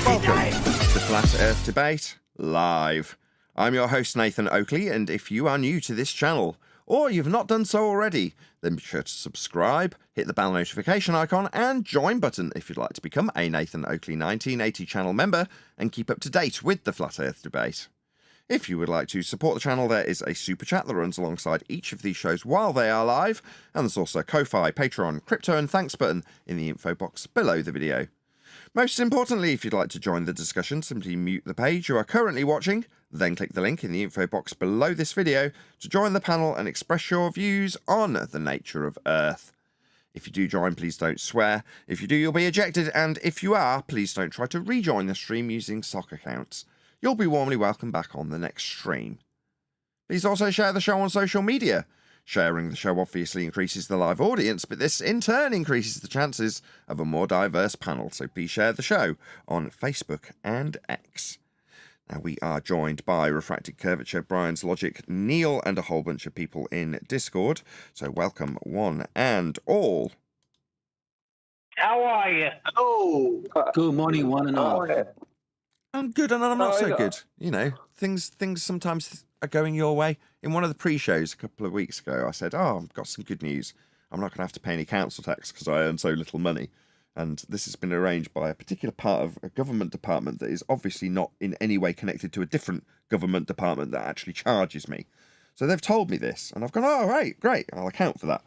Welcome to Flat Earth Debate Live. I'm your host Nathan Oakley, and if you are new to this channel, or you've not done so already, then be sure to subscribe, hit the bell notification icon, and join button if you'd like to become a Nathan Oakley 1980 channel member and keep up to date with the Flat Earth Debate. If you would like to support the channel, there is a super chat that runs alongside each of these shows while they are live, and there's also a Ko-Fi, Patreon, crypto and thanks button in the info box below the video. Most importantly, if you'd like to join the discussion, simply mute the page you are currently watching, then click the link in the info box below this video to join the panel and express your views on the nature of Earth. If you do join, please don't swear. If you do, you'll be ejected, and if you are, please don't try to rejoin the stream using sock accounts. You'll be warmly welcome back on the next stream. Please also share the show on social media. Sharing the show obviously increases the live audience, but this in turn increases the chances of a more diverse panel, so please share the show on Facebook and X. Now, we are joined by Refracted Curvature, Brian's Logic, Neil, and a whole bunch of people in Discord, so welcome one and all. How are you? Oh, Good morning, one and all. I'm good and I'm not so good. You know, things sometimes are going your way. In one of the pre-shows a couple of weeks ago, I said, oh, I've got some good news. I'm not going to have to pay any council tax because I earn so little money. And this has been arranged by a particular part of a government department that is obviously not in any way connected to a different government department that actually charges me. So they've told me this, and I've gone, oh, right, great, I'll account for that.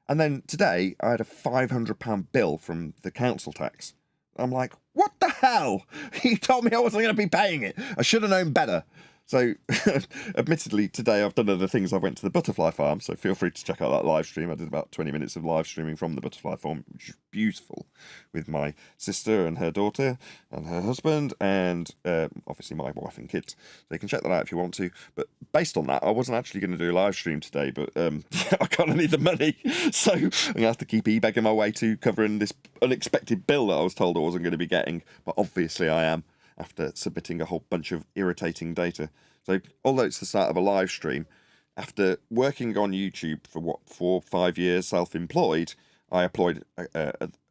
And then today, I had a £500 bill from the council tax. I'm like, what the hell? He told me I wasn't going to be paying it. I should have known better. So, admittedly, today I've done other things. I went to the butterfly farm, so feel free to check out that live stream. I did about 20 minutes of live streaming from the butterfly farm, which is beautiful, with my sister and her daughter and her husband and obviously my wife and kids. So you can check that out if you want to. But based on that, I wasn't actually going to do a live stream today, but I kind of need the money. So I'm going to have to keep e-begging my way to covering this unexpected bill that I was told I wasn't going to be getting. But obviously I am, after submitting a whole bunch of irritating data. So, although it's the start of a live stream, after working on YouTube for, 4 or 5 years, self-employed, I applied,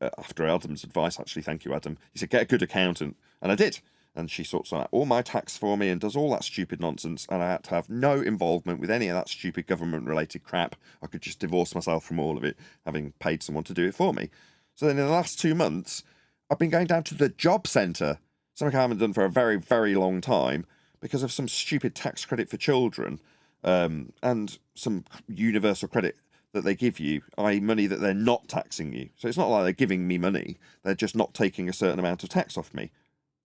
after Adam's advice, actually, thank you, Adam, he said, get a good accountant, and I did. And she sorts out all my tax for me and does all that stupid nonsense, and I had to have no involvement with any of that stupid government-related crap. I could just divorce myself from all of it, having paid someone to do it for me. So then in the last 2 months, I've been going down to the job centre, something I haven't done for a very, very long time, because of some stupid tax credit for children, and some universal credit that they give you, i.e. money that they're not taxing you. So it's not like they're giving me money, they're just not taking a certain amount of tax off me.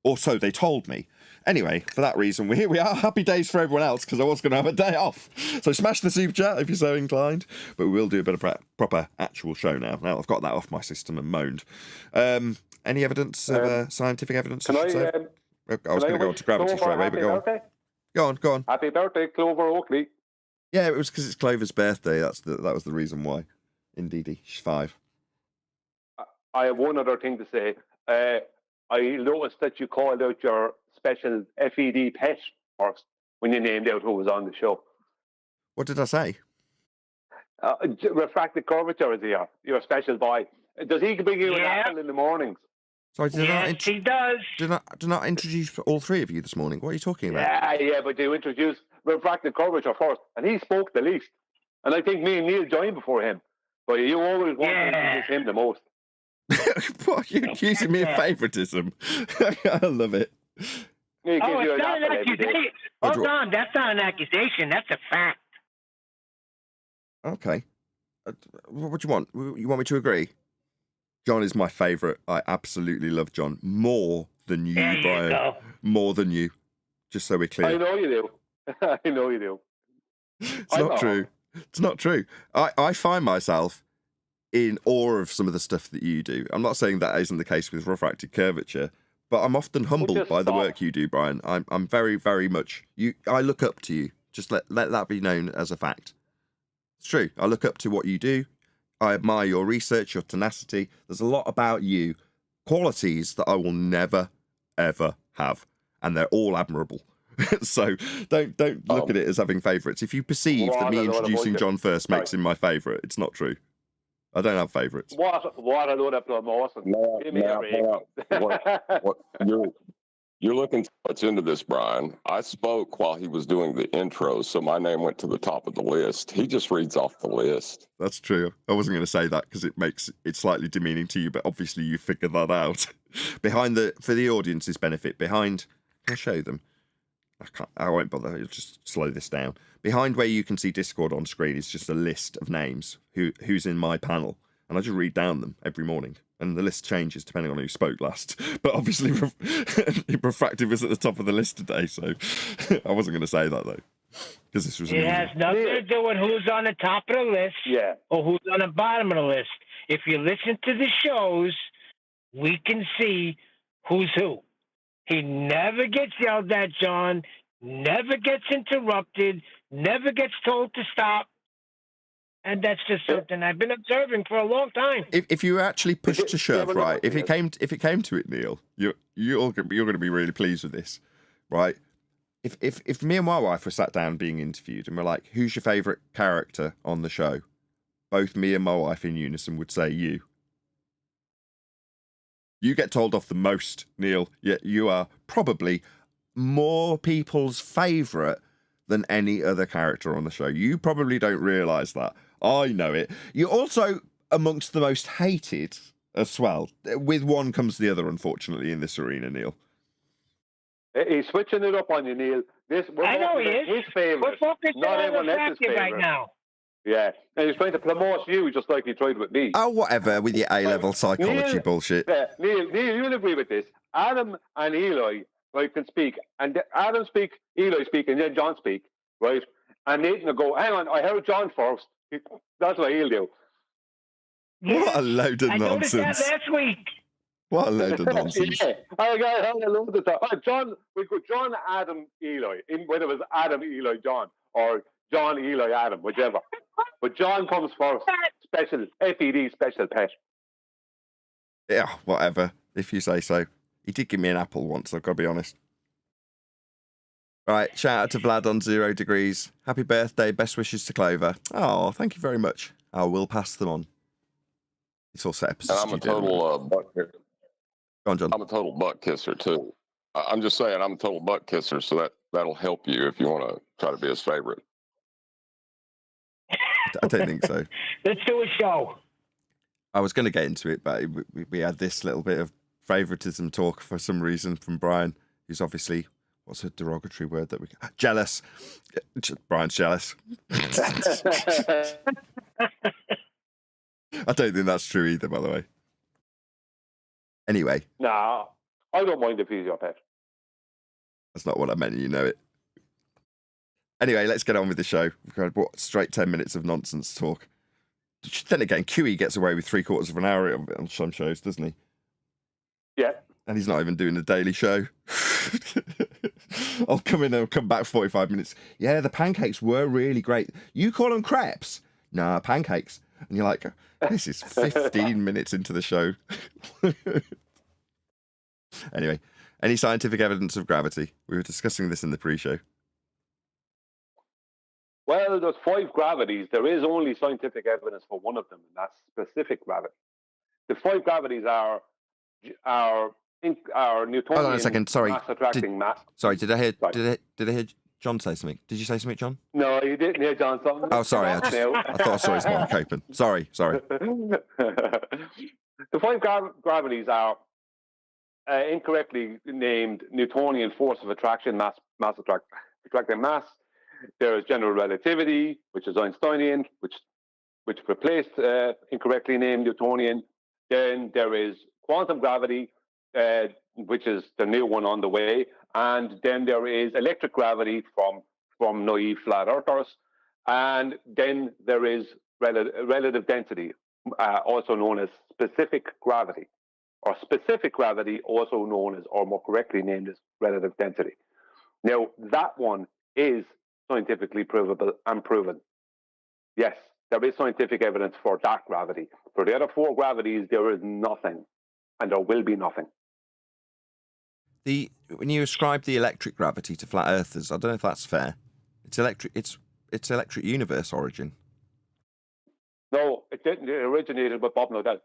Or so they told me. Anyway, for that reason, here we are. Happy days for everyone else, because I was going to have a day off. So smash the super chat if you're so inclined. But we will do a bit of proper actual show now. Now I've got that off my system and moaned. Any evidence, scientific evidence? Can I was going to go on to gravity straight away, but go on. Go on. Happy birthday, Clover Oakley. Yeah, it was because it's Clover's birthday. That was the reason why. Indeedy, she's 5. I have one other thing to say. I noticed that you called out your special FED pet first when you named out who was on the show. What did I say? Refracted Curvature is your special boy. Does he bring you an apple in the mornings? Sorry, He does. Did not introduce all 3 of you this morning? What are you talking about? Yeah, but you introduced Refracted Curvature first, and he spoke the least. And I think me and Neil joined before him. But you always want to introduce him the most. What, you're accusing me of favouritism? I love it. It's not an accusation. Hold on, that's not an accusation. That's a fact. Okay. What do you want? You want me to agree? John is my favourite. I absolutely love John. More than you, Brian. More than you. Just so we're clear. I know you do. I know you do. It's not true. It's not true. I find myself in awe of some of the stuff that you do. I'm not saying that isn't the case with Refracted Curvature, but I'm often humbled by the work you do, Brian. I'm very, very much... I look up to you. Just let that be known as a fact. It's true. I look up to what you do. I admire your research, your tenacity. There's a lot about you, qualities that I will never, ever have. And they're all admirable. So don't look at it as having favourites. If you perceive that me introducing John first makes him my favourite, it's not true. I don't have favourites. What a load of promotion. What You're looking too much into this, Brian. I spoke while he was doing the intro, so my name went to the top of the list. He just reads off the list. That's true. I wasn't going to say that because it makes it slightly demeaning to you, but obviously you figured that out. For the audience's benefit, can I show them? I won't bother. I'll just slow this down. Behind where you can see Discord on screen is just a list of names who's in my panel, and I just read down them every morning. And the list changes depending on who spoke last. But obviously, Refractive was at the top of the list today, so I wasn't going to say that, though. Because this was. It has nothing to do with who's on the top of the list or who's on the bottom of the list. If you listen to the shows, we can see who's who. He never gets yelled at, John, never gets interrupted, never gets told to stop. And that's just something I've been observing for a long time. If you actually pushed to shove, right? If it came to it, Neil, you're going to be really pleased with this, right? If me and my wife were sat down being interviewed and we're like, "Who's your favourite character on the show?" Both me and my wife in unison would say you. You get told off the most, Neil. Yet you are probably more people's favourite than any other character on the show. You probably don't realise that. I know it. You're also amongst the most hated as well. With one comes the other, unfortunately, in this arena, Neil. He's switching it up on you, Neil. I know he is. His favourite, we're focusing not on everyone else's Refractive favourite. right now. Yeah, and he's trying to promote you just like he tried with me. Oh, whatever, with your A-level psychology Neil, bullshit. Neil, you'll agree with this. Adam and Eli can speak, and Adam speak, Eli speak, and then John speak, right? And Nathan will go, hang on, I heard John first. That's what he'll do. What a load of I noticed nonsense. that last week. What a load of nonsense. Yeah, I got a load of time. John, we go John, Adam, Eli, whether it was Adam, Eli, John, or John, Eli, Adam, whichever. But John comes first. Special, FED, special pet. Yeah, whatever, if you say so. He did give me an apple once, I've got to be honest. Right, shout out to Vlad on 0 degrees. Happy birthday, best wishes to Clover. Oh, thank you very much. I will pass them on. It's all set up as a I'm a studio. total butt kisser. Go on, John. I'm a total butt kisser too. I'm just saying I'm a total butt kisser, so that'll help you if you want to try to be his favorite. I don't think so. Let's do a show. I was going to get into it, but we had this little bit of favoritism talk for some reason from Brian, who's obviously, what's a derogatory word that we... Jealous. Brian's jealous. I don't think that's true either, by the way. Anyway. Nah, I don't mind if he's your pet. That's not what I meant, you know it. Anyway, let's get on with the show. We've got straight 10 minutes of nonsense talk. Then again, QE gets away with 3/4 of an hour on some shows, doesn't he? Yeah. And he's not even doing the daily show. I'll come in and I'll come back 45 minutes. Yeah, the pancakes were really great. You call them crepes? Nah, pancakes. And you're like, this is 15 minutes into the show. Anyway, any scientific evidence of gravity? We were discussing this in the pre-show. Well, there's 5 gravities. There is only scientific evidence for one of them, and that's specific gravity. The 5 gravities are Newtonian. Hold on a second. Sorry. Mass attracting mass. Sorry. Did I hear John say something? Did you say something, John? No, you didn't hear John something. Oh, sorry. I thought I saw his mic open. Sorry. The 5 gravities are incorrectly named Newtonian force of attraction, attracting mass. There is general relativity, which is Einsteinian, which replaced incorrectly named Newtonian. Then there is quantum gravity, which is the new one on the way. And then there is electric gravity from naive flat earthers. And then there is relative density, also known as specific gravity, or specific gravity, also known as, or more correctly named as relative density. Now, that one is scientifically provable and proven. Yes, there is scientific evidence for that gravity. For the other 4 gravities, there is nothing, and there will be nothing. When you ascribe the electric gravity to flat earthers, I don't know if that's fair. It's electric universe origin. No, it didn't. It originated with Bob Nodell.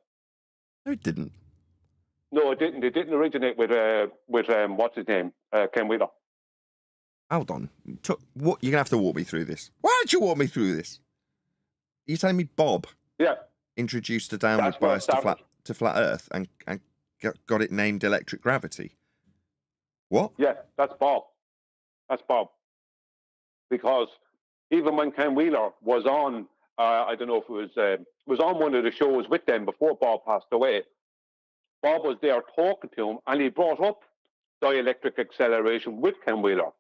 No, it didn't. No, it didn't. It didn't originate with what's his name, Ken Wheeler. Hold on. What? You're gonna have to walk me through this. Why don't you walk me through this? Are you telling me Bob? Yeah. Introduced a downward bias to flat Earth and got it named electric gravity. What? Yeah, that's Bob. That's Bob. Because even when Ken Wheeler was on, I don't know if it was on one of the shows with them before Bob passed away. Bob was there talking to him, and he brought up dielectric acceleration with Ken Wheeler,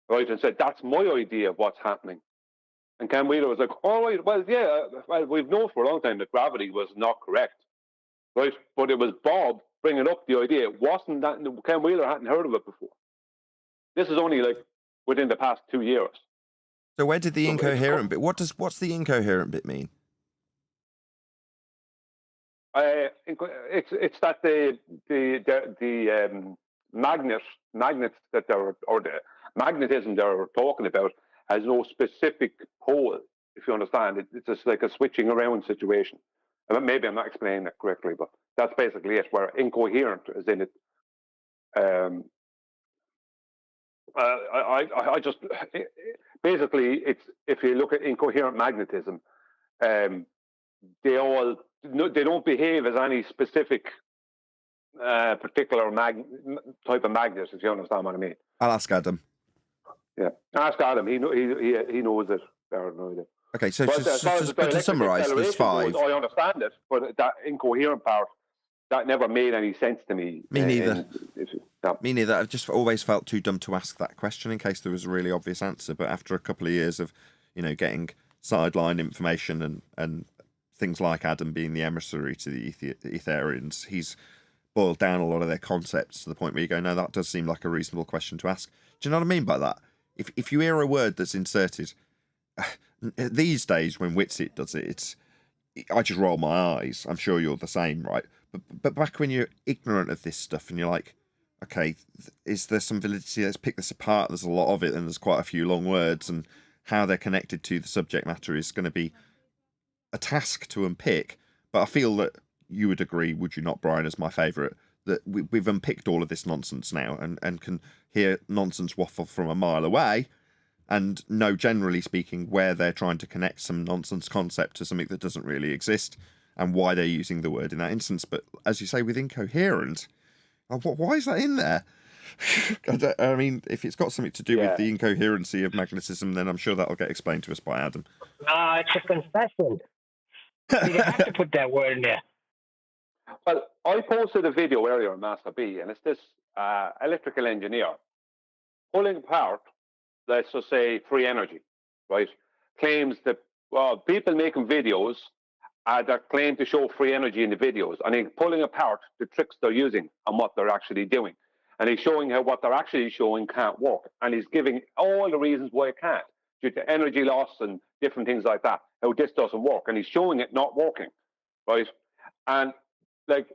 right, and said, "That's my idea of what's happening." And Ken Wheeler was like, "Oh, right, well, yeah, well, we've known for a long time that gravity was not correct, right? But it was Bob bringing up the idea. It wasn't that Ken Wheeler hadn't heard of it before. This is only like within the past 2 years." So where did the incoherent bit? What's the incoherent bit mean? It's that the magnets that the magnetism they're talking about has no specific pole. If you understand, it's just like a switching around situation. And maybe I'm not explaining that correctly, but that's basically it. Where incoherent is in it. I just basically it's if you look at incoherent magnetism, they don't behave as any specific particular type of magnet. If you understand what I mean. I'll ask Adam. Yeah, ask Adam. He knows it better than I do. Okay, so to summarise, there's 5. I understand it, but that incoherent part that never made any sense to me. Me neither. Me neither. I've just always felt too dumb to ask that question in case there was a really obvious answer. But after a couple of years of, getting sideline information and things like Adam being the emissary to the Ethereans, he's boiled down a lot of their concepts to the point where you go, no, that does seem like a reasonable question to ask. Do you know what I mean by that? If you hear a word that's inserted, these days when Witsit does it, I just roll my eyes. I'm sure you're the same, right? But back when you're ignorant of this stuff and you're like, okay, is there some validity? Let's pick this apart. There's a lot of it and there's quite a few long words, and how they're connected to the subject matter is going to be a task to unpick. But I feel that you would agree, would you not, Brian, as my favourite, that we've unpicked all of this nonsense now and can hear nonsense waffle from a mile away and know, generally speaking, where they're trying to connect some nonsense concept to something that doesn't really exist and why they're using the word in that instance. But as you say, with incoherent, why is that in there? I mean, if it's got something to do with the incoherency of magnetism, then I'm sure that'll get explained to us by Adam. It's a confession. You have to put that word in there. Well, I posted a video earlier on Master B, and it's this electrical engineer pulling apart, let's just say, free energy, right? Claims that people making videos that claim to show free energy in the videos, and he's pulling apart the tricks they're using and what they're actually doing. And he's showing how what they're actually showing can't work. And he's giving all the reasons why it can't, due to energy loss and different things like that, how this doesn't work. And he's showing it not working, right? And like,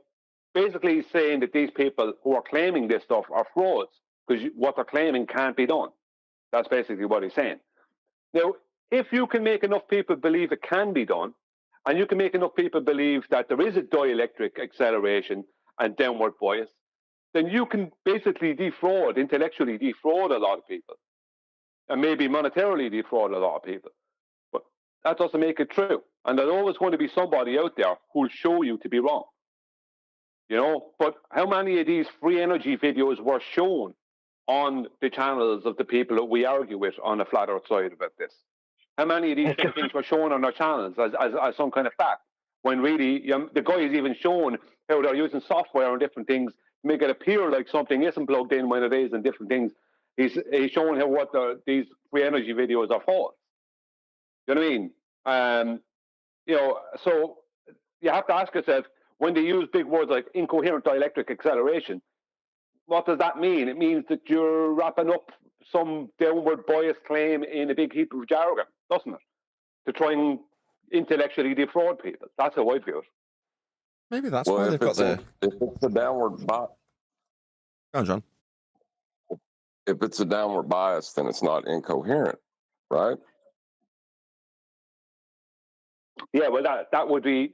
basically he's saying that these people who are claiming this stuff are frauds because what they're claiming can't be done. That's basically what he's saying. Now, if you can make enough people believe it can be done, and you can make enough people believe that there is a dielectric acceleration and downward bias, then you can basically intellectually defraud a lot of people, and maybe monetarily defraud a lot of people. But that doesn't make it true. And there's always going to be somebody out there who'll show you to be wrong. But how many of these free energy videos were shown on the channels of the people that we argue with on the flat earth side about this? How many of these things were shown on our channels as some kind of fact, when really the guy is even shown how they're using software and different things to make it appear like something isn't plugged in when it is, and different things. He's showing how these free energy videos are false. You know what I mean? So you have to ask yourself, when they use big words like incoherent dielectric acceleration, what does that mean? It means that you're wrapping up some downward bias claim in a big heap of jargon, doesn't it? To try and intellectually defraud people. That's how I view it. Maybe that's why they've got the... If it's a downward bias... Go on, John. If it's a downward bias, then it's not incoherent, right? Yeah, well, that would make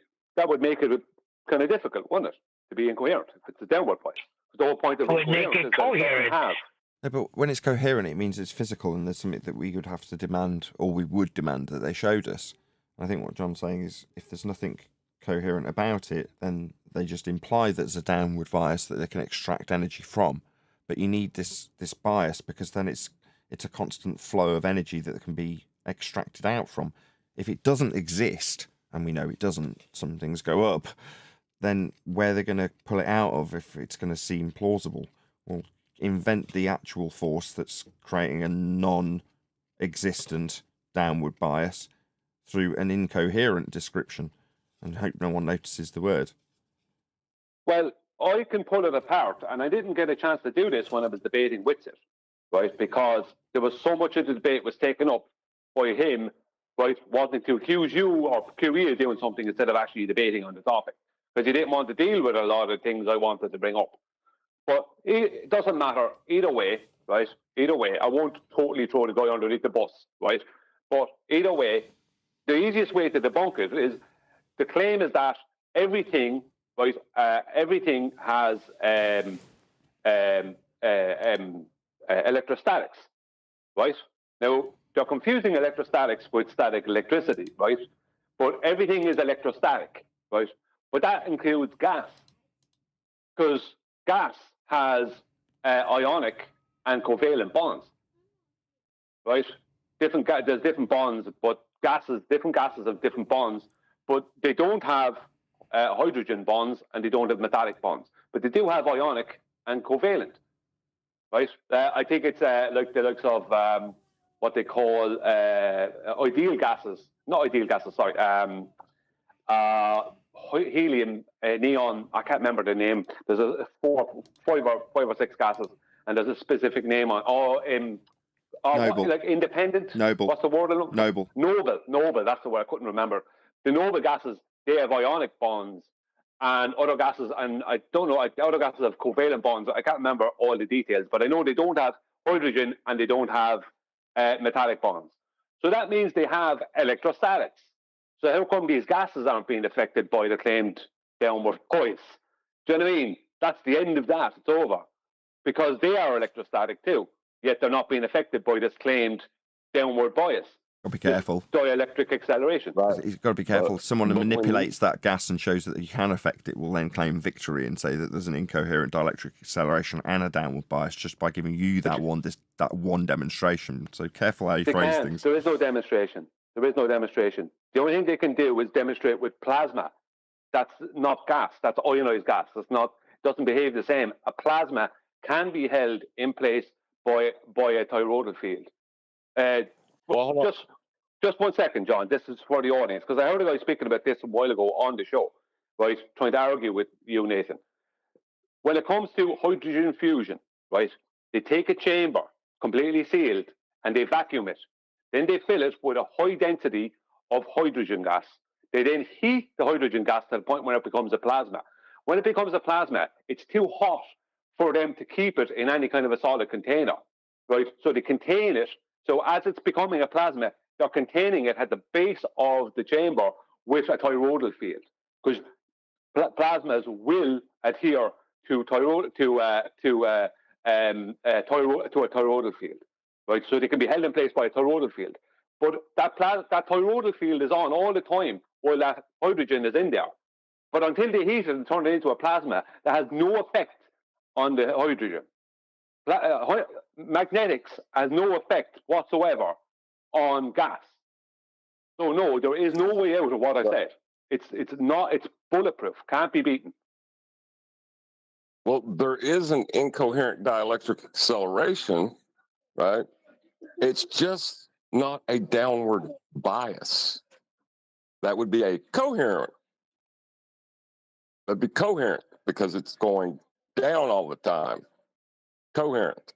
it kind of difficult, wouldn't it? to be incoherent. If it's a downward bias, the whole point of Would make incoherence it is that it coherent. doesn't have. No, but when it's coherent, it means it's physical, and there's something that we would have to demand, or we would demand that they showed us. I think what John's saying is, if there's nothing coherent about it, then they just imply that there's a downward bias that they can extract energy from. But you need this bias, because then it's a constant flow of energy that can be extracted out from. If it doesn't exist, and we know it doesn't, some things go up, then where they're going to pull it out of, if it's going to seem plausible, well, invent the actual force that's creating a non-existent downward bias through an incoherent description, and hope no one notices the word. Well, I can pull it apart, and I didn't get a chance to do this when I was debating with it, right? Because there was so much of the debate was taken up by him, right, wanting to accuse you or QE of doing something instead of actually debating on the topic, because he didn't want to deal with a lot of things I wanted to bring up. But it doesn't matter either way, right? Either way, I won't totally throw the guy underneath the bus, right? But either way, the easiest way to debunk it is, the claim is that everything, right? Everything has electrostatics, right? Now, they're confusing electrostatics with static electricity, right? But everything is electrostatic, right? But that includes gas, because gas has ionic and covalent bonds, right? There's different bonds, but different gases have different bonds, but they don't have hydrogen bonds and they don't have metallic bonds, but they do have ionic and covalent, right? I think it's like the likes of what they call ideal gases, not ideal gases, sorry, helium, neon, I can't remember the name. There's five or six gases, and there's a specific name on. Noble. Like independent. Noble. What's the word? Noble. Noble. That's the word. I couldn't remember. The noble gases, they have ionic bonds, and other gases, and I don't know. Other gases have covalent bonds. I can't remember all the details, but I know they don't have hydrogen and they don't have metallic bonds. So that means they have electrostatics. So how come these gases aren't being affected by the claimed downward bias? Do you know what I mean? That's the end of that. It's over. Because they are electrostatic too, yet they're not being affected by this claimed downward bias. Got to be careful. Dielectric acceleration. Right. You've got to be careful. Someone who manipulates that gas and shows that you can affect it will then claim victory and say that there's an incoherent dielectric acceleration and a downward bias just by giving you that one demonstration. So careful how you phrase things. There is no demonstration. There is no demonstration. The only thing they can do is demonstrate with plasma. That's not gas. That's ionized gas. Doesn't behave the same. A plasma can be held in place by a toroidal field. Just 1 second, John. This is for the audience, because I heard a guy speaking about this a while ago on the show, right? Trying to argue with you, Nathan. When it comes to hydrogen fusion, right? They take a chamber completely sealed and they vacuum it. Then they fill it with a high density of hydrogen gas. They then heat the hydrogen gas to the point where it becomes a plasma. When it becomes a plasma, it's too hot for them to keep it in any kind of a solid container, right? So they contain it. So as it's becoming a plasma, they're containing it at the base of the chamber with a toroidal field, because plasmas will adhere to a toroidal field, right? So they can be held in place by a toroidal field. But that toroidal field is on all the time while that hydrogen is in there. But until they heat it and turn it into a plasma, that has no effect on the hydrogen. Magnetics has no effect whatsoever on gas. So no, there is no way out of what I said. It's bulletproof, can't be beaten. Well, there is an incoherent dielectric acceleration, right? It's just not a downward bias. That would be a coherent. That'd be coherent because it's going down all the time. Coherent,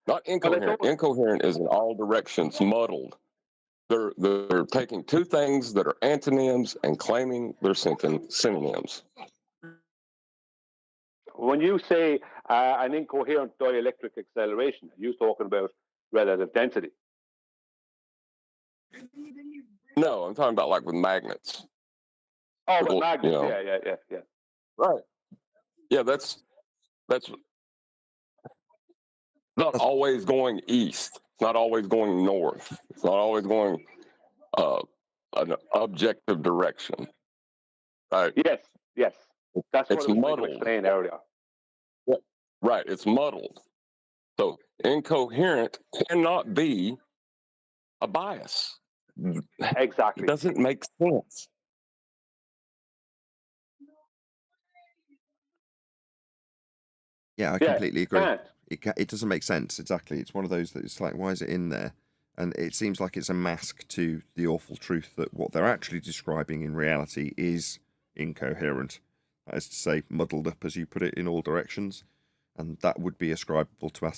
not incoherent. Incoherent is in all directions, muddled. They're taking two things that are antonyms and claiming they're synonyms. When you say an incoherent dielectric acceleration, are you talking about relative density? No, I'm talking about like with magnets. Oh, with magnets, yeah. Right. Yeah, that's not always going east. It's not always going north. It's not always going an objective direction. Right? Yes. That's It's what I was trying to muddled. explain earlier. Yeah. Right. It's muddled. So incoherent cannot be a bias. Exactly. It doesn't make sense. Yeah, I completely agree. Can't. It doesn't make sense. Exactly. It's one of those that it's like, why is it in there? And it seems like it's a mask to the awful truth that what they're actually describing in reality is incoherent. That is to say, muddled up, as you put it, in all directions. And that would be ascribable to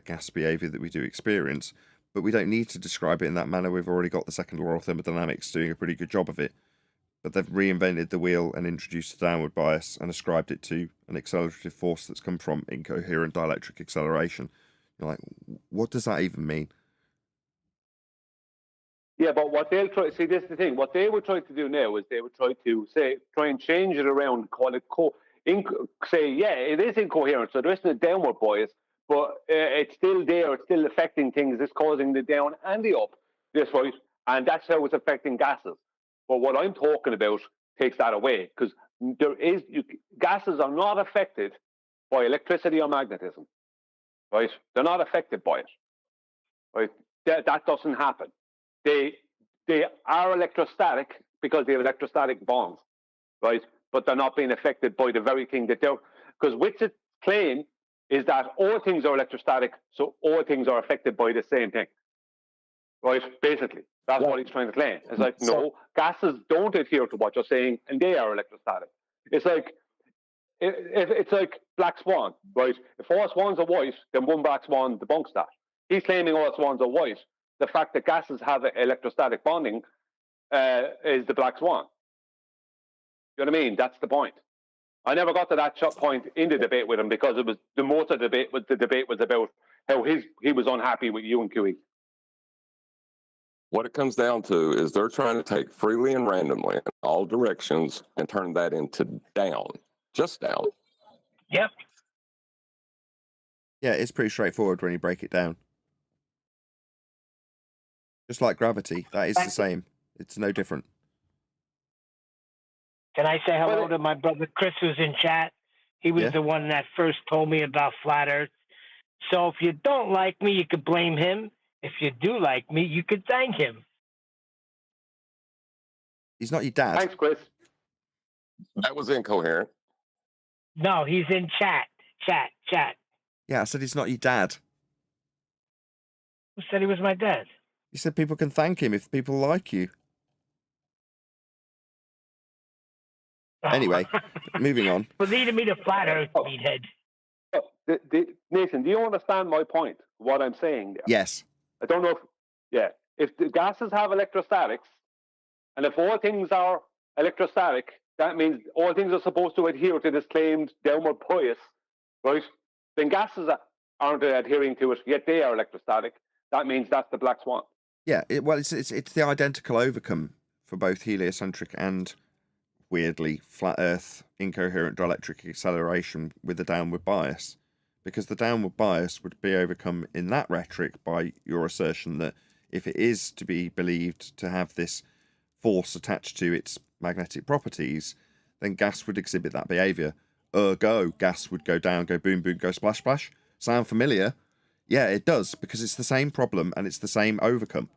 gas behaviour that we do experience. But we don't need to describe it in that manner. We've already got the second law of thermodynamics doing a pretty good job of it. But they've reinvented the wheel and introduced a downward bias and ascribed it to an accelerative force that's come from incoherent dielectric acceleration. You're like, what does that even mean? Yeah, but what they'll try, see, this is the thing. What they would try to do now is they would try and change it around, call it say, yeah, it is incoherent, so there isn't a downward bias, but it's still there, it's still affecting things, it's causing the down and the up, that's right, and that's how it's affecting gases. But what I'm talking about takes that away, because gases are not affected by electricity or magnetism, right? They're not affected by it, right? That doesn't happen. They are electrostatic because they have electrostatic bonds, right? But they're not being affected by the very thing that they're, because Witt's claim is that all things are electrostatic, so all things are affected by the same thing, right? Basically, that's what he's trying to claim. It's like, no, gases don't adhere to what you're saying, and they are electrostatic. It's like, it's like black swan, right? If all swans are white, then one black swan debunks that. He's claiming all swans are white. The fact that gases have electrostatic bonding is the black swan. You know what I mean? That's the point. I never got to that point in the debate with him because it was the most of the debate was about how he was unhappy with you and QE. What it comes down to is they're trying to take freely and randomly in all directions and turn that into down, just down. Yep. Yeah, it's pretty straightforward when you break it down. Just like gravity, that is the same. It's no different. Can I say hello to my brother Chris, who's in chat? He was the one that first told me about flat Earth. So if you don't like me, you could blame him. If you do like me, you could thank him. He's not your dad. Thanks, Chris. That was incoherent. No, he's in chat. Chat. Yeah, I said he's not your dad. Who said he was my dad? You said people can thank him if people like you. Anyway, moving on. For leading me to flat Earth, meathead. Nathan, do you understand my point? What I'm saying there? Yes. I don't know if the gases have electrostatics, and if all things are electrostatic, that means all things are supposed to adhere to this claimed downward bias, right? Then gases aren't adhering to it, yet they are electrostatic. That means that's the black swan. Yeah, it's the identical overcome for both heliocentric and, weirdly, flat Earth incoherent dielectric acceleration with a downward bias. Because the downward bias would be overcome in that rhetoric by your assertion that if it is to be believed to have this force attached to its magnetic properties, then gas would exhibit that behaviour. Ergo, gas would go down, go boom, boom, go splash, splash. Sound familiar? Yeah, it does, because it's the same problem and it's the same overcome.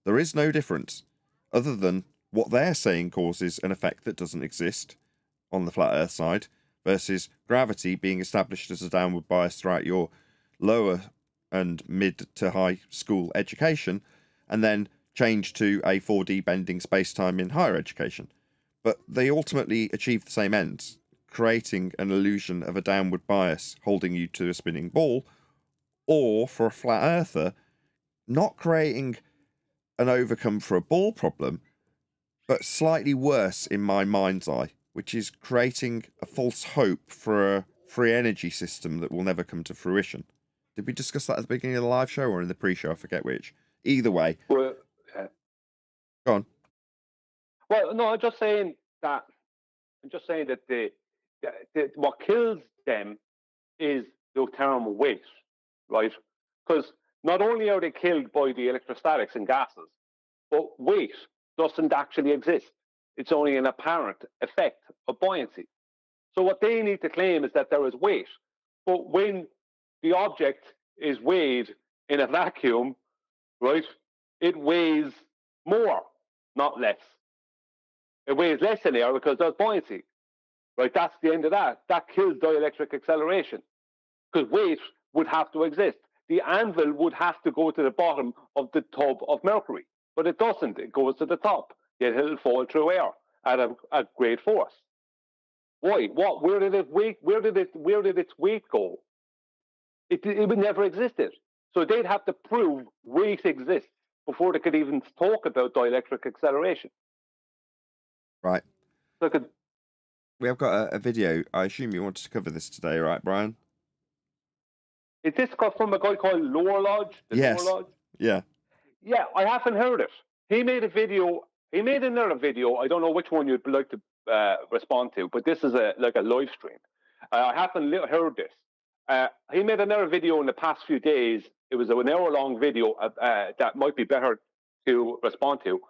There is no difference, other than what they're saying causes an effect that doesn't exist on the flat Earth side, versus gravity being established as a downward bias throughout your lower and mid to high school education, and then change to a 4D bending space-time in higher education. But they ultimately achieve the same ends, creating an illusion of a downward bias holding you to a spinning ball, or for a flat earther, not creating an overcome for a ball problem, but slightly worse in my mind's eye, which is creating a false hope for a free energy system that will never come to fruition. Did we discuss that at the beginning of the live show or in the pre-show? I forget which. Either way. Well, Go on. Well, no, I'm just saying that the what kills them is the term weight, right? Because not only are they killed by the electrostatics and gases, but weight doesn't actually exist. It's only an apparent effect of buoyancy. So what they need to claim is that there is weight. But when the object is weighed in a vacuum, right, it weighs more, not less. It weighs less in air because there's buoyancy. Right, that's the end of that. That kills dielectric acceleration because weight would have to exist. The anvil would have to go to the bottom of the tub of mercury, but it doesn't. It goes to the top. Yet it'll fall through air at a great force. Why? What? Where did its weight go? It would never existed. So they'd have to prove weight exists before they could even talk about dielectric acceleration. Right. So we have got a video. I assume you wanted to cover this today, right, Brian? Is this from a guy called Lower Lodge? Yes. Lower Lodge? Yeah. Yeah, I haven't heard it. He made a video. He made another video. I don't know which one you'd like to respond to, but this is like a live stream. I haven't heard this. He made another video in the past few days. It was an hour-long video that might be better to respond to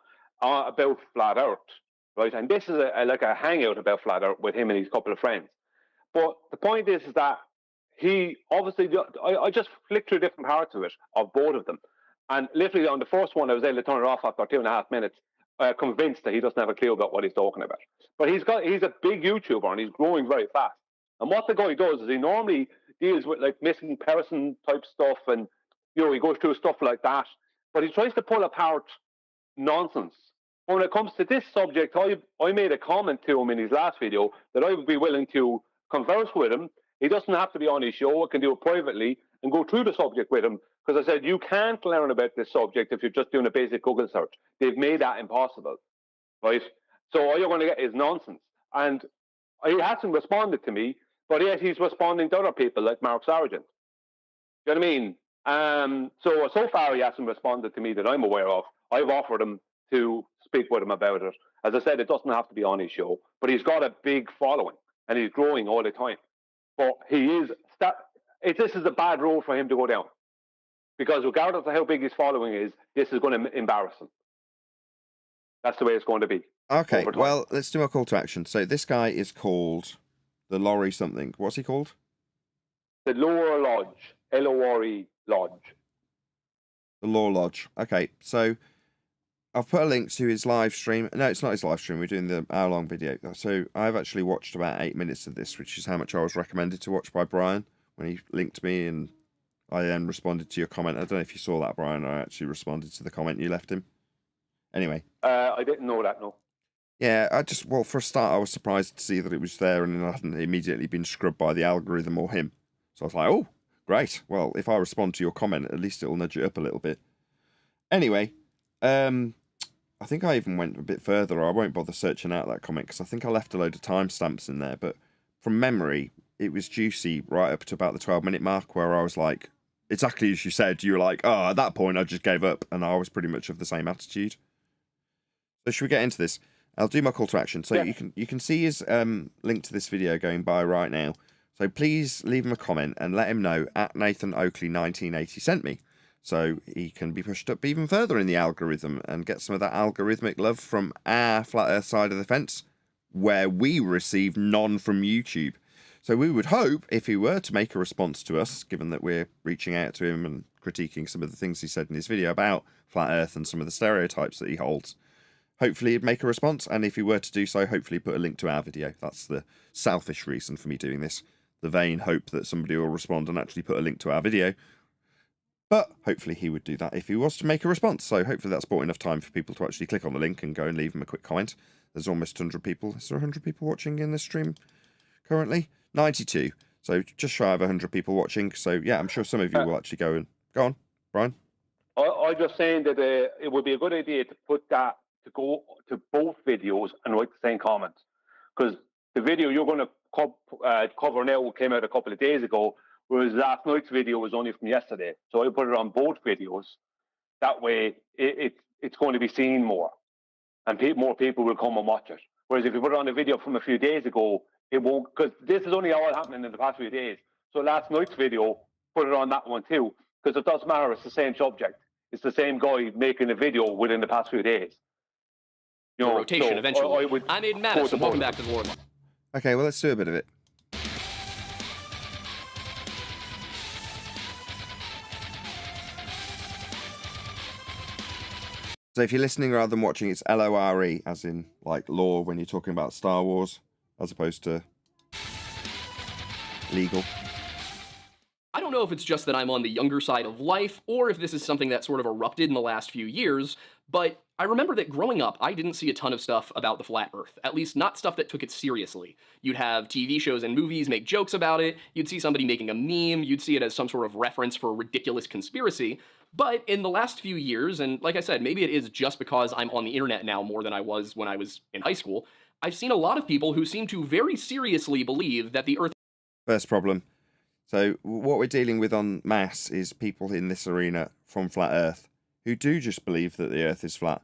about flat Earth. Right, and this is like a hangout about flat Earth with him and his couple of friends. But the point is that he obviously, I just flicked through different parts of it, of both of them. And literally on the first one, I was able to turn it off after 2.5 minutes, convinced that he doesn't have a clue about what he's talking about. But he's a big YouTuber and he's growing very fast. And what the guy does is he normally deals with like missing person type stuff and, he goes through stuff like that. But he tries to pull apart nonsense. When it comes to this subject, I made a comment to him in his last video that I would be willing to converse with him. He doesn't have to be on his show. I can do it privately and go through the subject with him because I said, you can't learn about this subject if you're just doing a basic Google search. They've made that impossible, right? So all you're going to get is nonsense. And he hasn't responded to me, but yet he's responding to other people like Mark Sargent. You know what I mean? So far he hasn't responded to me that I'm aware of. I've offered him to speak with him about it. As I said, it doesn't have to be on his show, but he's got a big following and he's growing all the time. But this is a bad road for him to go down because regardless of how big his following is, this is going to embarrass him. That's the way it's going to be. Okay, well, let's do a call to action. So this guy is called the Lorry something. What's he called? The Lower Lodge. L-O-R-E Lodge. The Law Lodge. Okay, so I've put a link to his live stream. No, it's not his live stream. We're doing the hour-long video. So I've actually watched about 8 minutes of this, which is how much I was recommended to watch by Brian when he linked me, and I then responded to your comment. I don't know if you saw that, Brian. I actually responded to the comment you left him. Anyway. I didn't know that, no. Yeah, for a start, I was surprised to see that it was there and it hadn't immediately been scrubbed by the algorithm or him. So I was like, oh, great. Well, if I respond to your comment, at least it'll nudge it up a little bit. Anyway, I think I even went a bit further. I won't bother searching out that comment because I think I left a load of timestamps in there. But from memory, it was juicy right up to about the 12-minute mark where I was like, exactly as you said, you were like, oh, at that point, I just gave up. And I was pretty much of the same attitude. So should we get into this? I'll do my call to action. So yeah. you can see his link to this video going by right now. So please leave him a comment and let him know at Nathan Oakley 1980 sent me. So he can be pushed up even further in the algorithm and get some of that algorithmic love from our Flat Earth side of the fence, where we receive none from YouTube. So we would hope, if he were to make a response to us, given that we're reaching out to him and critiquing some of the things he said in his video about Flat Earth and some of the stereotypes that he holds, hopefully he'd make a response. And if he were to do so, hopefully put a link to our video. That's the selfish reason for me doing this. The vain hope that somebody will respond and actually put a link to our video. But hopefully he would do that if he was to make a response. So hopefully that's bought enough time for people to actually click on the link and go and leave him a quick comment. There's almost 100 people. Is there 100 people watching in this stream currently? 92. So just shy of 100 people watching. So yeah, I'm sure some of you will actually go and... Go on, Brian. I'm just saying that it would be a good idea to put that, to go to both videos and write the same comments. Because the video you're going to cover now came out a couple of days ago, whereas last night's video was only from yesterday. So I put it on both videos. That way it's going to be seen more. And more people will come and watch it. Whereas if you put it on a video from a few days ago, it won't, because this is only all happening in the past few days. So last night's video, put it on that one too, because it doesn't matter. It's the same subject. It's the same guy making a video within the past few days. You know, rotation so eventually. I'm Aiden Madison. Welcome back to the Lord. Okay, well, let's do a bit of it. So if you're listening rather than watching, it's LORE, as in like lore when you're talking about Star Wars, as opposed to legal. I don't know if it's just that I'm on the younger side of life, or if this is something that sort of erupted in the last few years, but I remember that growing up, I didn't see a ton of stuff about the flat Earth, at least not stuff that took it seriously. You'd have TV shows and movies make jokes about it, you'd see somebody making a meme, you'd see it as some sort of reference for a ridiculous conspiracy, but in the last few years, and like I said, maybe it is just because I'm on the internet now more than I was when I was in high school, I've seen a lot of people who seem to very seriously believe that the Earth... First problem. So what we're dealing with en masse is people in this arena from Flat Earth who do just believe that the Earth is flat.